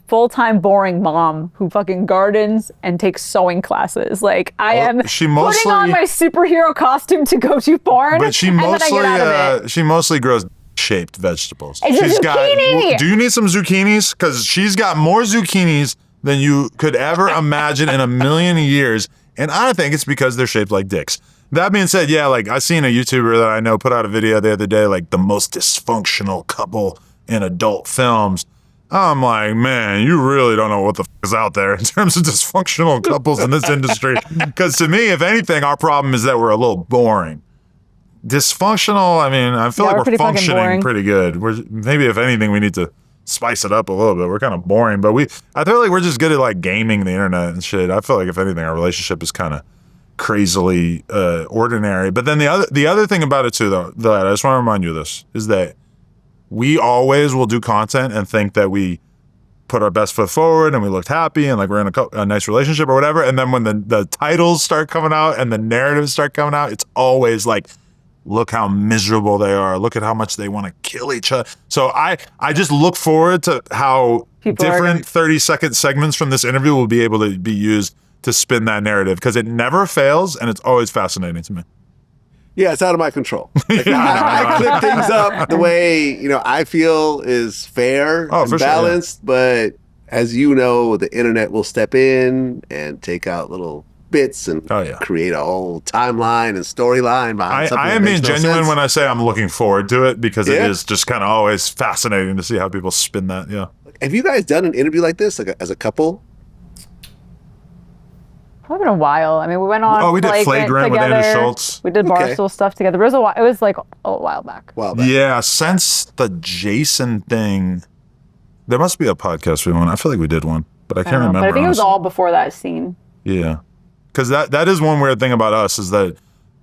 full-time boring mom who fucking gardens and takes sewing classes. Like I am putting on my superhero costume to go to porn. But she and then I get out of it. she mostly grows shaped vegetables. It's a zucchini! Do you need some zucchinis? Because she's got more zucchinis than you could ever imagine in a million years. And I think it's because they're shaped like dicks. That being said, yeah, like I seen a YouTuber that I know put out a video the other day, like the most dysfunctional couple in adult films. I'm like, man, you really don't know what the is out there in terms of dysfunctional couples in this industry. Because to me, if anything, our problem is that we're a little boring. Dysfunctional, I mean, I feel like we're functioning pretty good. Maybe if anything, we need to spice it up a little bit. We're kind of boring, but I feel like we're just good at like gaming the internet and shit. I feel like if anything, our relationship is kind of crazily ordinary. But then the other thing about it too, though, that I just want to remind you of this, is that we always will do content and think that we put our best foot forward and we looked happy and like we're in a nice relationship or whatever. And then when the titles start coming out and the narratives start coming out, it's always like, look how miserable they are. Look at how much they want to kill each other. So I just look forward to how different 30-second segments from this interview will be able to be used to spin that narrative because it never fails and it's always fascinating to me. Yeah, it's out of my control. Like, I clip things up the way I feel is fair and for balanced, but as you know, the internet will step in and take out little bits and create a whole timeline and storyline behind something. I am being genuine when I say I'm looking forward to it because it is just kind of always fascinating to see how people spin that. Yeah. Have you guys done an interview like this, like as a couple? Probably been a while. I mean, we went on. Oh, we did Flagrant with Andy Schultz. We did Barstool stuff together. But it was like a while back. Yeah, since the Jason thing, there must be a podcast we went. I feel like we did one, but I can't remember. But I think it was all before that scene. Yeah, because that is one weird thing about us is that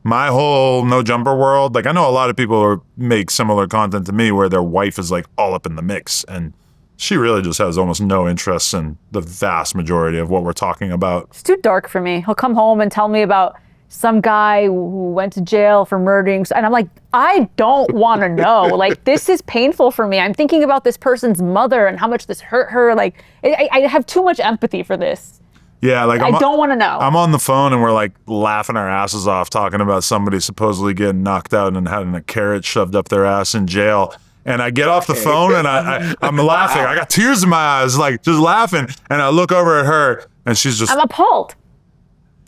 my whole no jumper world. Like I know a lot of people make similar content to me where their wife is like all up in the mix and. She really just has almost no interest in the vast majority of what we're talking about. It's too dark for me. He'll come home and tell me about some guy who went to jail for murdering. And I'm like, I don't want to know. Like, this is painful for me. I'm thinking about this person's mother and how much this hurt her. Like, I have too much empathy for this. Yeah, like I don't want to know. I'm on the phone and we're like laughing our asses off talking about somebody supposedly getting knocked out and having a carrot shoved up their ass in jail. And I get off the phone and I'm laughing. I got tears in my eyes, like just laughing. And I look over at her and she's just. I'm appalled.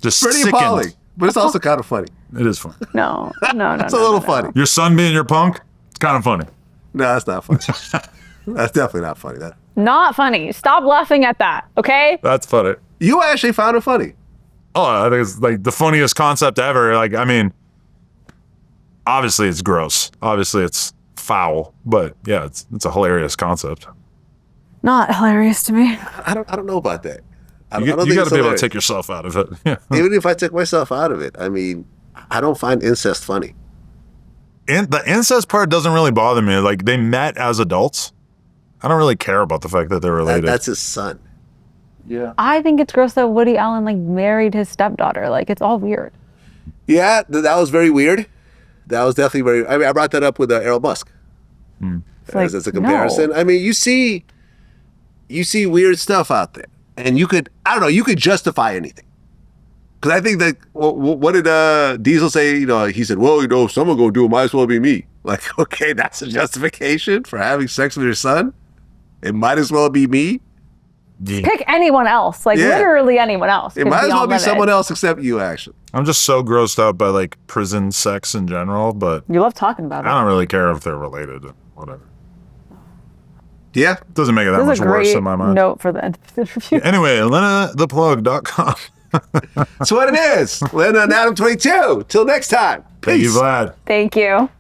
Just pretty sickened. appalling, but it's also kind of funny. It is funny. No. It's a little funny. Your son being your punk, it's kind of funny. No, that's not funny. That's definitely not funny. Not funny. Stop laughing at that, okay? That's funny. You actually found it funny. Oh, I think it's like the funniest concept ever. Like, I mean, obviously it's gross. Obviously it's foul, but yeah, it's a hilarious concept. Not hilarious to me. I don't know about that. You got to be able to take yourself out of it. Yeah. Even if I took myself out of it, I mean, I don't find incest funny. And the incest part doesn't really bother me. Like they met as adults. I don't really care about the fact that they're related. That's his son. Yeah. I think it's gross that Woody Allen like married his stepdaughter. Like it's all weird. Yeah, that was very weird. That was definitely very. I mean, I brought that up with Errol Musk as a comparison. No. I mean, you see weird stuff out there, and you could justify anything. Because I think that what did Diesel say? He said, "Well, if someone gonna do it, might as well be me." Like, okay, that's a justification for having sex with your son. It might as well be me. Yeah. Pick anyone else, literally anyone else. It might as well be someone else except you, actually. I'm just so grossed out by like prison sex in general, but You love talking about it. I don't really care if they're related or whatever. Yeah. It doesn't make it that This much is a worse great in my mind. note for the end of the interview. Anyway, LenaThePlug.com. That's what it is. Lena and Adam22. Till next time. Thank you, Peace. Vlad. Thank you.